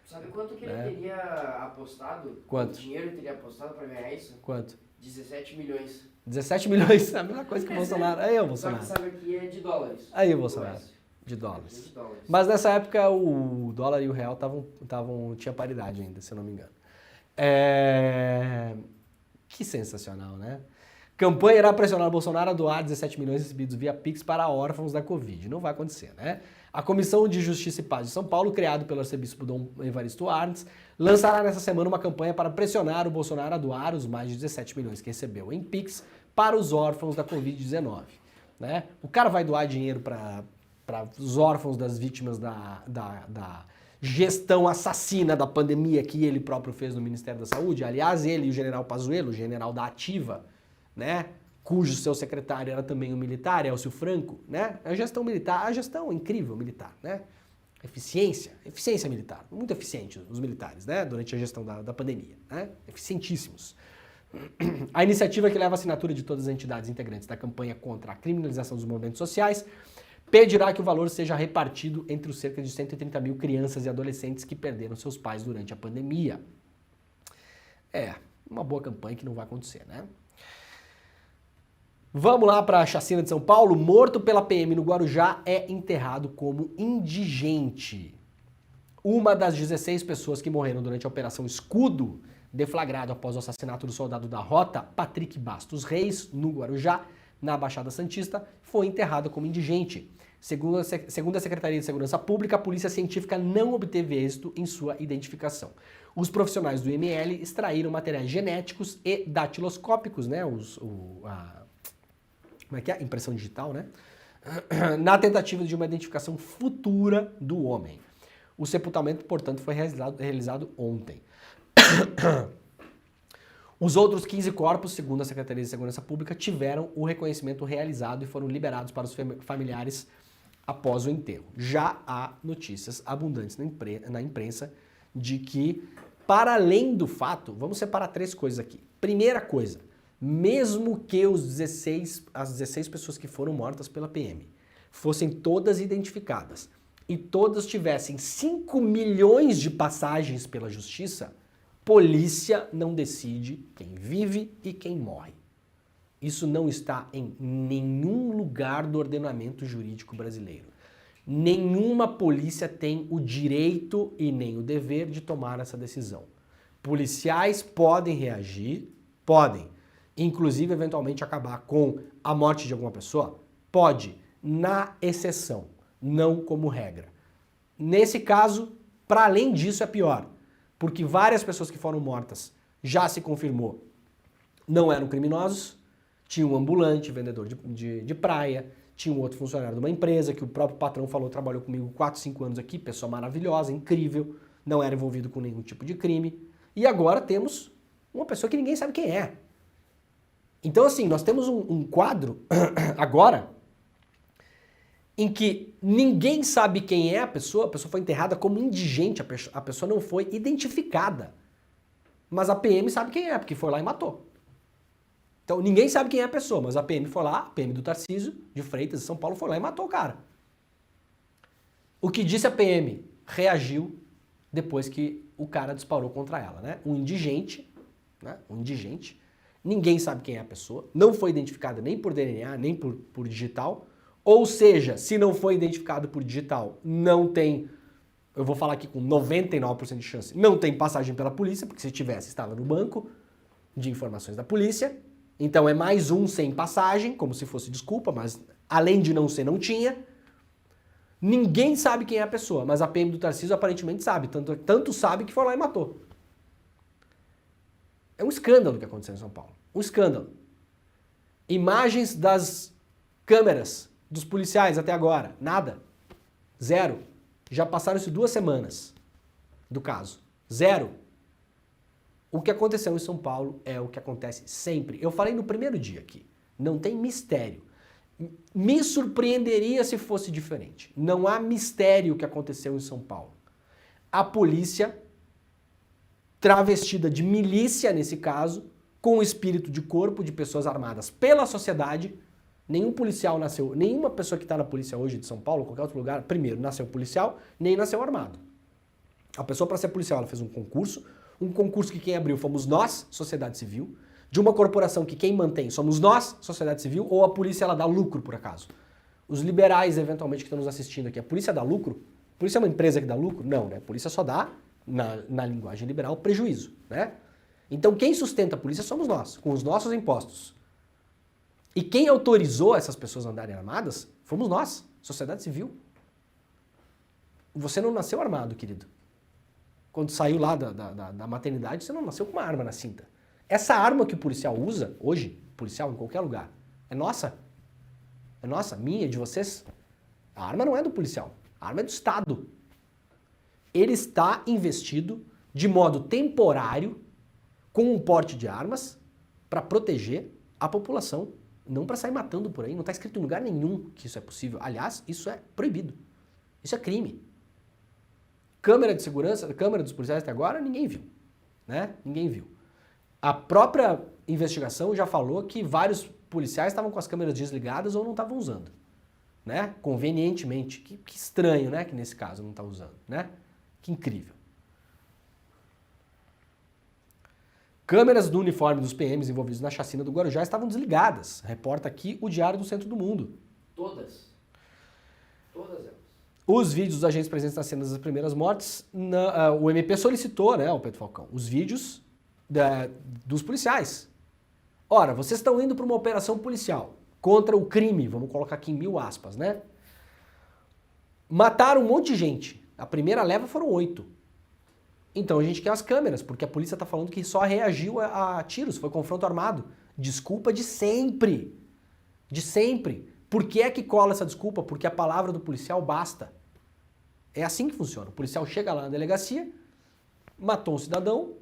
Sabe quanto que ele teria apostado? Quanto? O dinheiro ele teria apostado para ganhar isso? Quanto? 17 milhões. 17 milhões, a mesma coisa que o Bolsonaro. Aí o Bolsonaro. Só que sabe que é de dólares. Aí o Bolsonaro. De dólares. Mas nessa época o dólar e o real tinha paridade ainda, se eu não me engano. Que sensacional, né? Campanha irá pressionar o Bolsonaro a doar 17 milhões recebidos via Pix para órfãos da Covid. Não vai acontecer, né? A Comissão de Justiça e Paz de São Paulo, criado pelo arcebispo Dom Evaristo Arnes, lançará nessa semana uma campanha para pressionar o Bolsonaro a doar os mais de 17 milhões que recebeu em Pix para os órfãos da Covid-19. Né? O cara vai doar dinheiro para os órfãos das vítimas da gestão assassina da pandemia que ele próprio fez no Ministério da Saúde. Aliás, ele e o general Pazuello, o general da Ativa, né? Cujo seu secretário era também um militar, Elcio Franco, né? A gestão militar, a gestão incrível militar, né? Eficiência militar, muito eficiente os militares, né? Durante a gestão da pandemia, né? Eficientíssimos. A iniciativa, que leva a assinatura de todas as entidades integrantes da campanha contra a criminalização dos movimentos sociais, pedirá que o valor seja repartido entre os cerca de 130 mil crianças e adolescentes que perderam seus pais durante a pandemia. Uma boa campanha que não vai acontecer, né? Vamos lá para a chacina de São Paulo. Morto pela PM no Guarujá é enterrado como indigente. Uma das 16 pessoas que morreram durante a Operação Escudo, deflagrado após o assassinato do soldado da Rota, Patrick Bastos Reis, no Guarujá, na Baixada Santista, foi enterrada como indigente. Segundo a Secretaria de Segurança Pública, a Polícia Científica não obteve êxito em sua identificação. Os profissionais do IML extraíram materiais genéticos e datiloscópicos, né? Como é que é? Impressão digital, né? Na tentativa de uma identificação futura do homem. O sepultamento, portanto, foi realizado ontem. Os outros 15 corpos, segundo a Secretaria de Segurança Pública, tiveram o reconhecimento realizado e foram liberados para os familiares após o enterro. Já há notícias abundantes na imprensa de que, para além do fato, vamos separar 3 coisas aqui. Primeira coisa, mesmo que as 16 pessoas que foram mortas pela PM fossem todas identificadas e todas tivessem 5 milhões de passagens pela justiça, polícia não decide quem vive e quem morre. Isso não está em nenhum lugar do ordenamento jurídico brasileiro. Nenhuma polícia tem o direito e nem o dever de tomar essa decisão. Policiais podem reagir, podem, inclusive eventualmente acabar com a morte de alguma pessoa, pode, na exceção, não como regra. Nesse caso, para além disso é pior, porque várias pessoas que foram mortas, já se confirmou, não eram criminosos. Tinha um ambulante, vendedor de praia, tinha um outro funcionário de uma empresa que o próprio patrão falou, trabalhou comigo 4, 5 anos aqui, pessoa maravilhosa, incrível, não era envolvido com nenhum tipo de crime. E agora temos uma pessoa que ninguém sabe quem é. Então assim, nós temos um quadro agora em que ninguém sabe quem é a pessoa foi enterrada como indigente, a pessoa não foi identificada. Mas a PM sabe quem é, porque foi lá e matou. Então ninguém sabe quem é a pessoa, mas a PM foi lá, a PM do Tarcísio, de Freitas, de São Paulo, foi lá e matou o cara. O que disse a PM? Reagiu depois que o cara disparou contra ela, né? Um indigente, ninguém sabe quem é a pessoa, não foi identificada nem por DNA, nem por digital, ou seja, se não foi identificado por digital, não tem, eu vou falar aqui com 99% de chance, não tem passagem pela polícia, porque se tivesse, estava no banco de informações da polícia. Então é mais um sem passagem, como se fosse desculpa, mas além de não ser, não tinha. Ninguém sabe quem é a pessoa, mas a PM do Tarcísio aparentemente sabe, tanto sabe que foi lá e matou. É um escândalo o que aconteceu em São Paulo, um escândalo. Imagens das câmeras dos policiais até agora, nada, 0. Já passaram-se 2 semanas do caso, 0. O que aconteceu em São Paulo é o que acontece sempre. Eu falei no primeiro dia aqui, não tem mistério. Me surpreenderia se fosse diferente. Não há mistério o que aconteceu em São Paulo. A polícia, travestida de milícia nesse caso, com o espírito de corpo de pessoas armadas pela sociedade, nenhum policial nasceu, nenhuma pessoa que está na polícia hoje de São Paulo, ou qualquer outro lugar, primeiro, nasceu policial, nem nasceu armado. A pessoa, para ser policial, ela fez um concurso que quem abriu fomos nós, sociedade civil, de uma corporação que quem mantém somos nós, sociedade civil, ou a polícia ela dá lucro, por acaso. Os liberais, eventualmente, que estão nos assistindo aqui, a polícia dá lucro? A polícia é uma empresa que dá lucro? Não, né? A polícia só dá, na linguagem liberal, prejuízo, né? Então quem sustenta a polícia somos nós, com os nossos impostos. E quem autorizou essas pessoas a andarem armadas fomos nós, sociedade civil. Você não nasceu armado, querido. Quando saiu lá da maternidade, você não nasceu com uma arma na cinta. Essa arma que o policial usa, hoje, policial em qualquer lugar, é nossa. É nossa, minha, de vocês. A arma não é do policial, a arma é do Estado. Ele está investido de modo temporário com um porte de armas para proteger a população, não para sair matando por aí. Não está escrito em lugar nenhum que isso é possível. Aliás, isso é proibido. Isso é crime. Câmera de segurança, câmera dos policiais até agora, ninguém viu, né? Ninguém viu. A própria investigação já falou que vários policiais estavam com as câmeras desligadas ou não estavam usando, né? Convenientemente. Que estranho, né? Que nesse caso não está usando, né? Que incrível. Câmeras do uniforme dos PMs envolvidos na chacina do Guarujá estavam desligadas. Reporta aqui o Diário do Centro do Mundo. Todas. Todas elas. Os vídeos dos agentes presentes nas cenas das primeiras mortes, o MP solicitou, né, ao Pedro Falcão, os vídeos dos policiais. Ora, vocês estão indo para uma operação policial contra o crime, vamos colocar aqui em 1000 aspas, né? Mataram um monte de gente. A primeira leva foram 8. Então a gente quer as câmeras, porque a polícia está falando que só reagiu a tiros, foi confronto armado. Desculpa de sempre. De sempre. Por que é que cola essa desculpa? Porque a palavra do policial basta. É assim que funciona. O policial chega lá na delegacia, matou um cidadão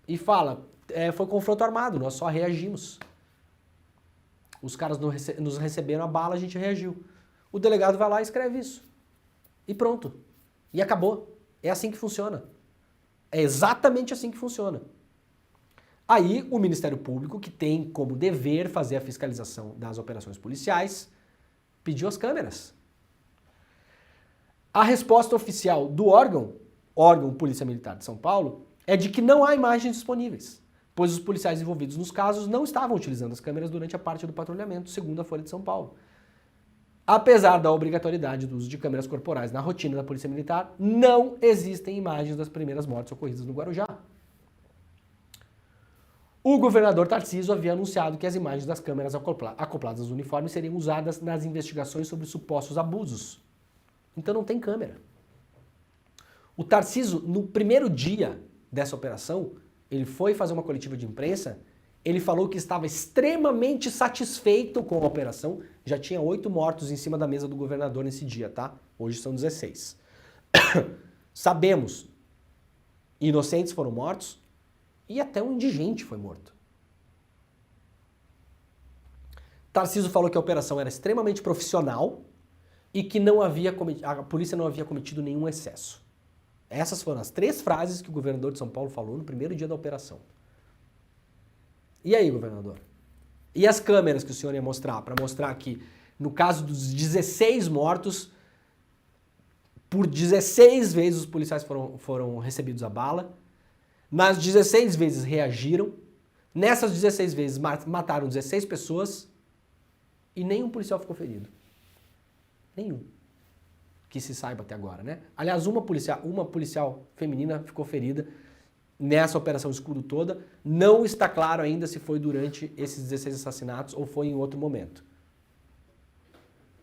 e fala, foi confronto armado, nós só reagimos. Os caras nos receberam a bala, a gente reagiu. O delegado vai lá e escreve isso. E pronto. E acabou. É assim que funciona. É exatamente assim que funciona. Aí o Ministério Público, que tem como dever fazer a fiscalização das operações policiais, pediu as câmeras. A resposta oficial do órgão Polícia Militar de São Paulo, é de que não há imagens disponíveis, pois os policiais envolvidos nos casos não estavam utilizando as câmeras durante a parte do patrulhamento, segundo a Folha de São Paulo. Apesar da obrigatoriedade do uso de câmeras corporais na rotina da Polícia Militar, não existem imagens das primeiras mortes ocorridas no Guarujá. O governador Tarcísio havia anunciado que as imagens das câmeras acopladas aos uniformes seriam usadas nas investigações sobre supostos abusos. Então não tem câmera. O Tarcísio, no primeiro dia dessa operação, ele foi fazer uma coletiva de imprensa, ele falou que estava extremamente satisfeito com a operação. Já tinha 8 mortos em cima da mesa do governador nesse dia, tá? Hoje são 16. Sabemos, inocentes foram mortos e até um indigente foi morto. Tarcísio falou que a operação era extremamente profissional e que a polícia não havia cometido nenhum excesso. Essas foram as 3 frases que o governador de São Paulo falou no primeiro dia da operação. E aí, governador? E as câmeras que o senhor ia mostrar? Para mostrar que, no caso dos 16 mortos, por 16 vezes os policiais foram recebidos a bala, nas 16 vezes reagiram, nessas 16 vezes mataram 16 pessoas e nenhum policial ficou ferido. Nenhum. Que se saiba até agora, né? Aliás, uma policial feminina ficou ferida nessa operação escudo toda. Não está claro ainda se foi durante esses 16 assassinatos ou foi em outro momento.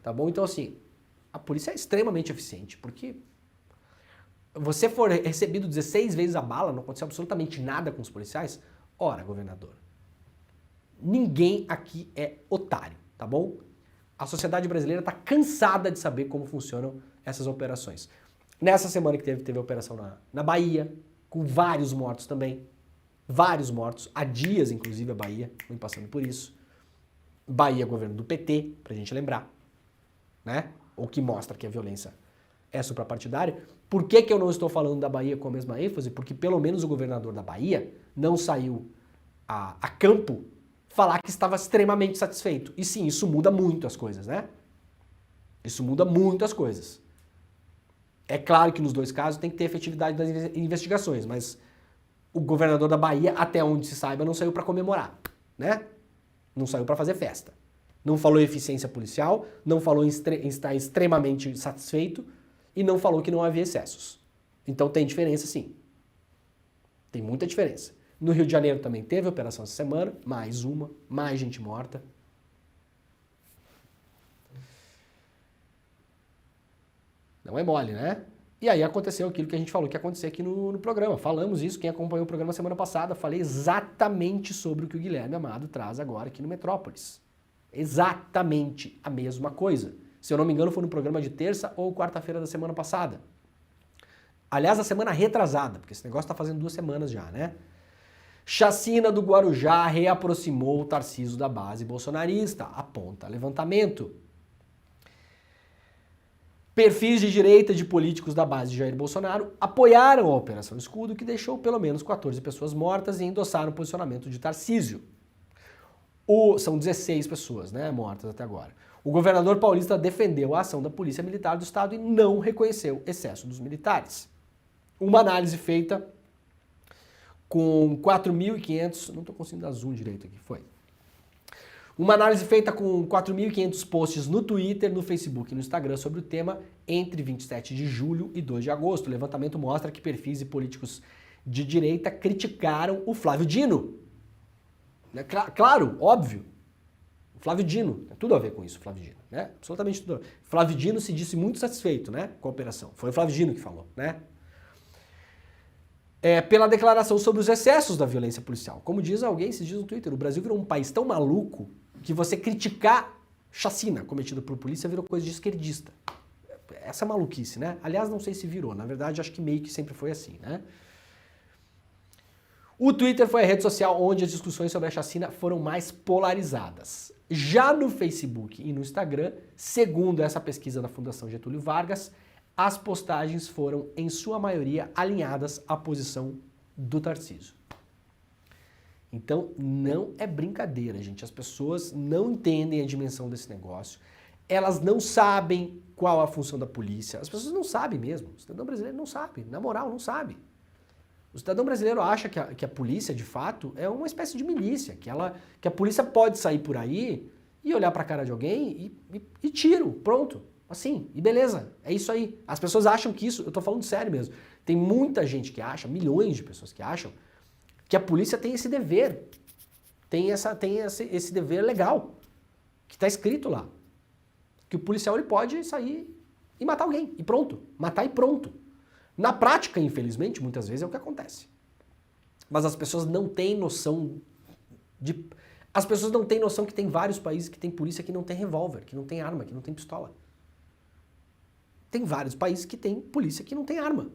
Tá bom? Então, assim, a polícia é extremamente eficiente, porque você for recebido 16 vezes a bala, não aconteceu absolutamente nada com os policiais. Ora, governador, ninguém aqui é otário, tá bom? A sociedade brasileira está cansada de saber como funcionam essas operações. Nessa semana que teve a operação na Bahia, com vários mortos também. Vários mortos. Há dias, inclusive, a Bahia vem passando por isso. Bahia, governo do PT, pra gente lembrar. Né? O que mostra que a violência é suprapartidária. Por que eu não estou falando da Bahia com a mesma ênfase? Porque pelo menos o governador da Bahia não saiu a campo falar que estava extremamente satisfeito. E sim, isso muda muito as coisas, né? Isso muda muito as coisas. É claro que nos 2 casos tem que ter efetividade das investigações, mas o governador da Bahia, até onde se saiba, não saiu para comemorar, né? Não saiu para fazer festa. Não falou em eficiência policial, não falou em estar extremamente satisfeito e não falou que não havia excessos. Então tem diferença sim. Tem muita diferença. No Rio de Janeiro também teve operação essa semana, mais uma, mais gente morta. Não é mole, né? E aí aconteceu aquilo que a gente falou que ia acontecer aqui no programa. Falamos isso, quem acompanhou o programa semana passada, falei exatamente sobre o que o Guilherme Amado traz agora aqui no Metrópolis. Exatamente a mesma coisa. Se eu não me engano, foi no programa de terça ou quarta-feira da semana passada. Aliás, a semana retrasada, porque esse negócio está fazendo 2 semanas já, né? Chacina do Guarujá reaproximou o Tarcísio da base bolsonarista, aponta levantamento. Perfis de direita de políticos da base de Jair Bolsonaro apoiaram a Operação Escudo, que deixou pelo menos 14 pessoas mortas e endossaram o posicionamento de Tarcísio. São 16 pessoas, né, mortas até agora. O governador paulista defendeu a ação da Polícia Militar do Estado e não reconheceu excesso dos militares. Uma análise feita com 4.500... Não estou conseguindo dar zoom direito aqui, foi. Uma análise feita com 4.500 posts no Twitter, no Facebook e no Instagram sobre o tema entre 27 de julho e 2 de agosto. O levantamento mostra que perfis e políticos de direita criticaram o Flávio Dino. Claro, óbvio. O Flávio Dino, tem tudo a ver com isso, Flávio Dino, né? Absolutamente tudo a ver. Flávio Dino se disse muito satisfeito, né, com a operação. Foi o Flávio Dino que falou, né? Pela declaração sobre os excessos da violência policial. Como diz alguém, se diz no Twitter, o Brasil virou um país tão maluco que você criticar chacina cometida por polícia virou coisa de esquerdista. Essa maluquice, né? Aliás, não sei se virou, na verdade, acho que meio que sempre foi assim, né? O Twitter foi a rede social onde as discussões sobre a chacina foram mais polarizadas. Já no Facebook e no Instagram, segundo essa pesquisa da Fundação Getúlio Vargas, as postagens foram, em sua maioria, alinhadas à posição do Tarcísio. Então, não é brincadeira, gente. As pessoas não entendem a dimensão desse negócio. Elas não sabem qual a função da polícia. As pessoas não sabem mesmo. O cidadão brasileiro não sabe. Na moral, não sabe. O cidadão brasileiro acha que a polícia, de fato, é uma espécie de milícia. Que a polícia pode sair por aí e olhar pra cara de alguém e tiro. Pronto. Assim, e beleza, é isso aí. As pessoas acham que isso, eu tô falando sério mesmo, tem muita gente que acha, milhões de pessoas que acham, que a polícia tem esse dever, tem esse dever legal, que tá escrito lá. Que o policial ele pode sair e matar alguém, e pronto. Matar e pronto. Na prática, infelizmente, muitas vezes é o que acontece. Mas as pessoas não têm noção de... As pessoas não têm noção que tem vários países que tem polícia que não tem revólver, que não tem arma, que não tem pistola. Tem vários países que tem polícia que não tem arma.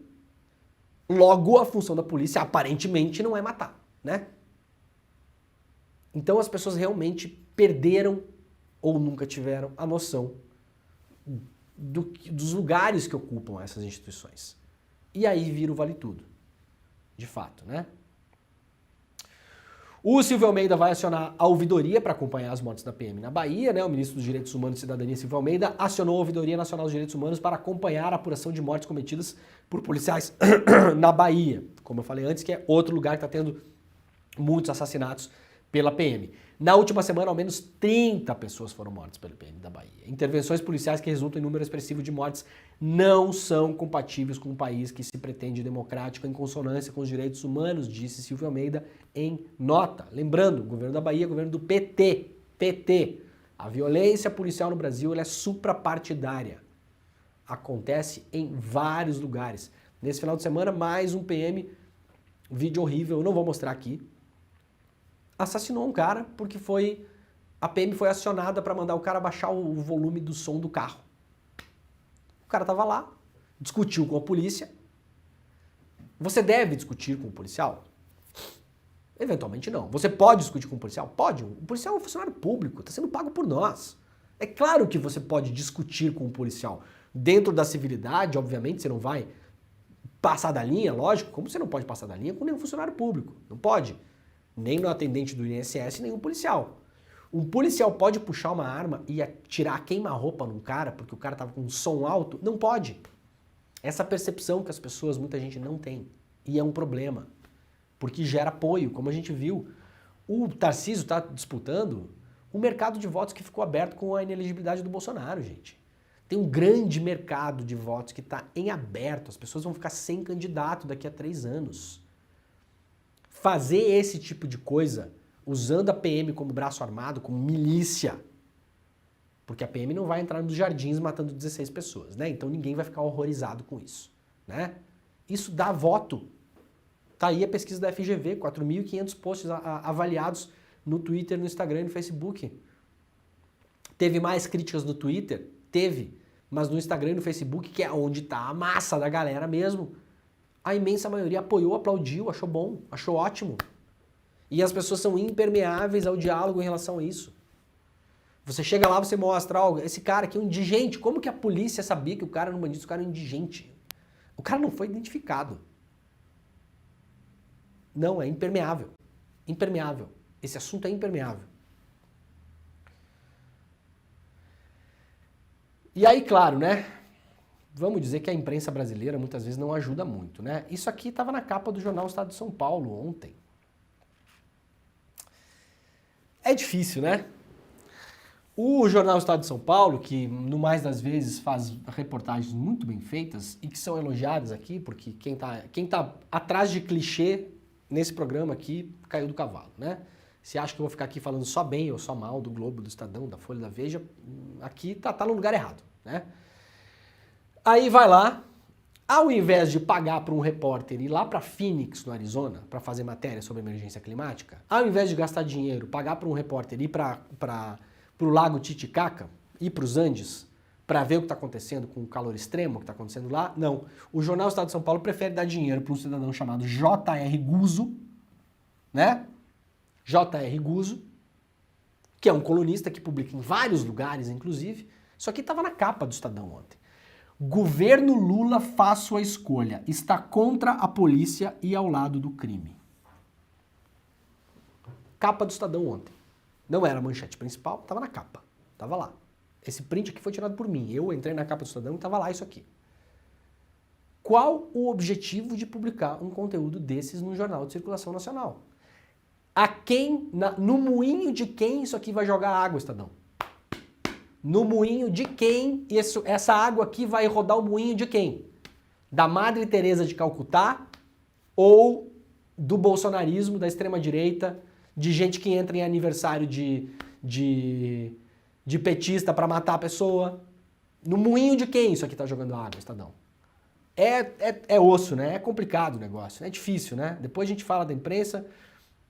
Logo, a função da polícia, aparentemente, não é matar, né? Então, as pessoas realmente perderam ou nunca tiveram a noção dos lugares que ocupam essas instituições. E aí vira o vale tudo, de fato, né? O Silvio Almeida vai acionar a ouvidoria para acompanhar as mortes da PM na Bahia, né? O ministro dos Direitos Humanos e Cidadania, Silvio Almeida, acionou a Ouvidoria Nacional dos Direitos Humanos para acompanhar a apuração de mortes cometidas por policiais na Bahia. Como eu falei antes, que é outro lugar que está tendo muitos assassinatos pela PM. Na última semana, ao menos 30 pessoas foram mortas pela PM da Bahia. Intervenções policiais que resultam em número expressivo de mortes não são compatíveis com um país que se pretende democrático em consonância com os direitos humanos, disse Silvio Almeida em nota. Lembrando, governo da Bahia, governo do PT. PT. A violência policial no Brasil ela é suprapartidária. Acontece em vários lugares. Nesse final de semana, mais um PM, vídeo horrível, eu não vou mostrar aqui, assassinou um cara porque a PM foi acionada para mandar o cara baixar o volume do som do carro. O cara tava lá, discutiu com a polícia. Você deve discutir com o policial? Eventualmente não. Você pode discutir com o policial? Pode. O policial é um funcionário público, está sendo pago por nós. É claro que você pode discutir com o policial. Dentro da civilidade, obviamente, você não vai passar da linha, lógico, como você não pode passar da linha com nenhum funcionário público. Não pode. Nem no atendente do INSS, nem um policial. Um policial pode puxar uma arma e atirar a queima-roupa num cara porque o cara tava com um som alto? Não pode. Essa percepção que as pessoas, muita gente não tem. E é um problema. Porque gera apoio, como a gente viu. O Tarcísio está disputando um mercado de votos que ficou aberto com a inelegibilidade do Bolsonaro, gente. Tem um grande mercado de votos que está em aberto. As pessoas vão ficar sem candidato daqui a 3 anos. Fazer esse tipo de coisa, usando a PM como braço armado, como milícia, porque a PM não vai entrar nos jardins matando 16 pessoas, né? Então ninguém vai ficar horrorizado com isso, né? Isso dá voto. Tá aí a pesquisa da FGV, 4.500 posts avaliados no Twitter, no Instagram e no Facebook. Teve mais críticas no Twitter? Teve. Mas no Instagram e no Facebook, que é onde tá a massa da galera mesmo, a imensa maioria apoiou, aplaudiu, achou bom, achou ótimo. E as pessoas são impermeáveis ao diálogo em relação a isso. Você chega lá, você mostra, ó, esse cara aqui é um indigente. Como que a polícia sabia que o cara era um bandido, esse cara é um indigente? O cara não foi identificado. Não, é impermeável. Impermeável. Esse assunto é impermeável. E aí, claro, né? vamos dizer que a imprensa brasileira muitas vezes não ajuda muito, né? Isso aqui estava na capa do jornal Estado de São Paulo ontem. É difícil, né? O jornal Estado de São Paulo, que no mais das vezes faz reportagens muito bem feitas e que são elogiadas aqui, porque quem tá atrás de clichê nesse programa aqui caiu do cavalo, né? Se acha que eu vou ficar aqui falando só bem ou só mal do Globo, do Estadão, da Folha, da Veja, aqui tá no lugar errado, né? Aí vai lá, ao invés de pagar para um repórter ir lá para Phoenix, no Arizona, para fazer matéria sobre emergência climática, ao invés de gastar dinheiro, pagar para um repórter ir para o Lago Titicaca, ir para os Andes, para ver o que está acontecendo com o calor extremo que está acontecendo lá, não. O Jornal Estado de São Paulo prefere dar dinheiro para um cidadão chamado J.R. Guzzo, né? J.R. Guzzo, que é um colunista que publica em vários lugares, inclusive. Isso aqui estava na capa do Estadão ontem. Governo Lula faz sua escolha. Está contra a polícia e ao lado do crime. Capa do Estadão ontem. Não era a manchete principal, estava na capa. Estava lá. Esse print aqui foi tirado por mim. Eu entrei na capa do Estadão e estava lá isso aqui. Qual o objetivo de publicar um conteúdo desses num jornal de circulação nacional? A quem, no moinho de quem isso aqui vai jogar água, Estadão? No moinho de quem essa água aqui vai rodar o moinho de quem? Da Madre Teresa de Calcutá ou do bolsonarismo, da extrema-direita, de gente que entra em aniversário de petista para matar a pessoa? No moinho de quem isso aqui tá jogando água, Estadão? É osso, né? É complicado o negócio, é difícil, né? Depois a gente fala da imprensa,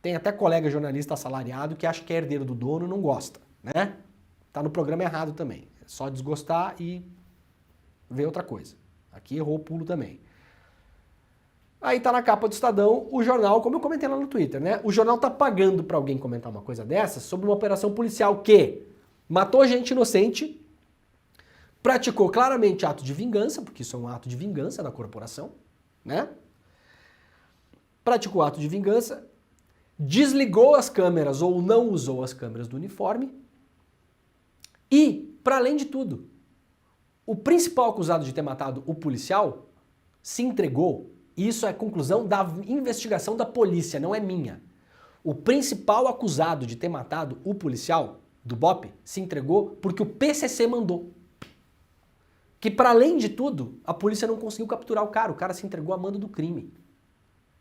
tem até colega jornalista assalariado que acha que é herdeiro do dono e não gosta, né? Tá no programa errado também. É só desgostar e ver outra coisa. Aqui errou o pulo também. Aí tá na capa do Estadão o jornal, como eu comentei lá no Twitter, né? O jornal tá pagando pra alguém comentar uma coisa dessa sobre uma operação policial que matou gente inocente, praticou claramente ato de vingança, porque isso é um ato de vingança da corporação, né? Praticou ato de vingança, desligou as câmeras ou não usou as câmeras do uniforme. E, para além de tudo, o principal acusado de ter matado o policial se entregou. E isso é conclusão da investigação da polícia, não é minha. O principal acusado de ter matado o policial do BOPE se entregou porque o PCC mandou. Que, para além de tudo, a polícia não conseguiu capturar o cara se entregou a mando do crime.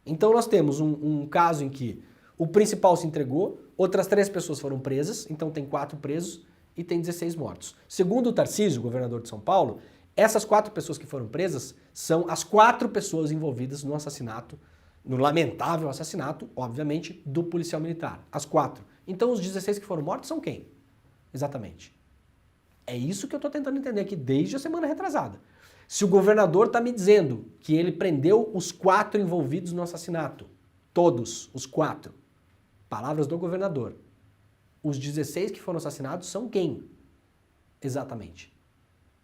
Então nós temos um caso em que o principal se entregou, outras 3 pessoas foram presas, então tem 4 presos, e tem 16 mortos. Segundo o Tarcísio, governador de São Paulo, essas 4 pessoas que foram presas são as 4 pessoas envolvidas no assassinato, no lamentável assassinato, obviamente, do policial militar. As 4. Então os 16 que foram mortos são quem? Exatamente. É isso que eu estou tentando entender aqui desde a semana retrasada. Se o governador está me dizendo que ele prendeu os 4 envolvidos no assassinato, todos, os 4, palavras do governador, os 16 que foram assassinados são quem? Exatamente.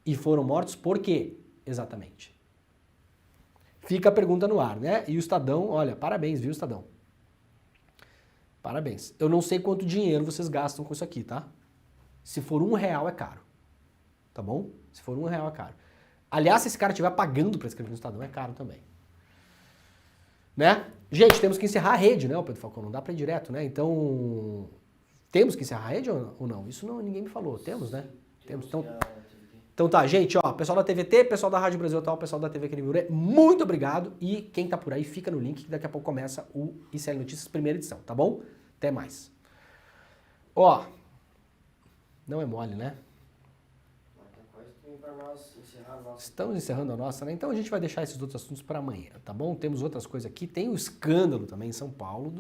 E foram mortos por quê? Exatamente. Fica a pergunta no ar, né? E o Estadão, olha, parabéns, viu, Estadão? Parabéns. Eu não sei quanto dinheiro vocês gastam com isso aqui, tá? Se for R$1 é caro. Tá bom? Se for R$1 é caro. Aliás, se esse cara estiver pagando para escrever no Estadão, é caro também. Né? Gente, temos que encerrar a rede, né, o Pedro Falcão? Não dá para ir direto, né? Então... Temos que encerrar a rede ou não? Isso não, ninguém me falou. Temos, né? Temos. Então tá, gente, ó, pessoal da TVT, pessoal da Rádio Brasil Atual, pessoal da TV Canimurê, muito obrigado. E quem tá por aí, fica no link que daqui a pouco começa o ICL Notícias, primeira edição, tá bom? Até mais. Ó, não é mole, né? Estamos encerrando a nossa, né? Então a gente vai deixar esses outros assuntos para amanhã, tá bom? Temos outras coisas aqui. Tem o escândalo também em São Paulo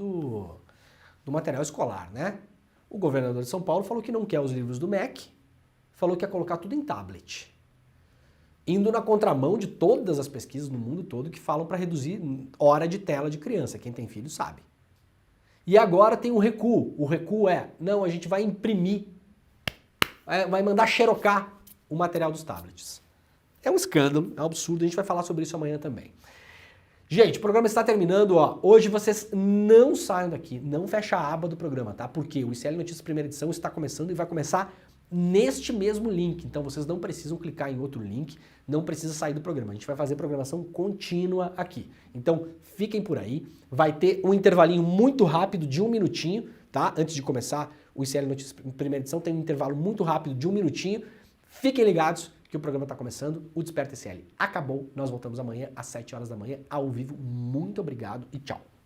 do material escolar, né? O governador de São Paulo falou que não quer os livros do MEC, falou que ia colocar tudo em tablet. Indo na contramão de todas as pesquisas no mundo todo que falam para reduzir hora de tela de criança. Quem tem filho sabe. E agora tem um recuo. O recuo é, não, a gente vai imprimir, vai mandar xerocar o material dos tablets. É um escândalo, é um absurdo, a gente vai falar sobre isso amanhã também. Gente, o programa está terminando, ó. Hoje vocês não saiam daqui, não fecha a aba do programa, tá? Porque o ICL Notícias Primeira Edição está começando e vai começar neste mesmo link. Então vocês não precisam clicar em outro link, não precisa sair do programa. A gente vai fazer programação contínua aqui. Então fiquem por aí. Vai ter um intervalinho muito rápido de 1 minutinho, tá? Antes de começar o ICL Notícias em primeira edição, tem um intervalo muito rápido de 1 minutinho. Fiquem ligados que o programa está começando. O Desperta ICL acabou. Nós voltamos amanhã às 7 horas da manhã, ao vivo. Muito obrigado e tchau.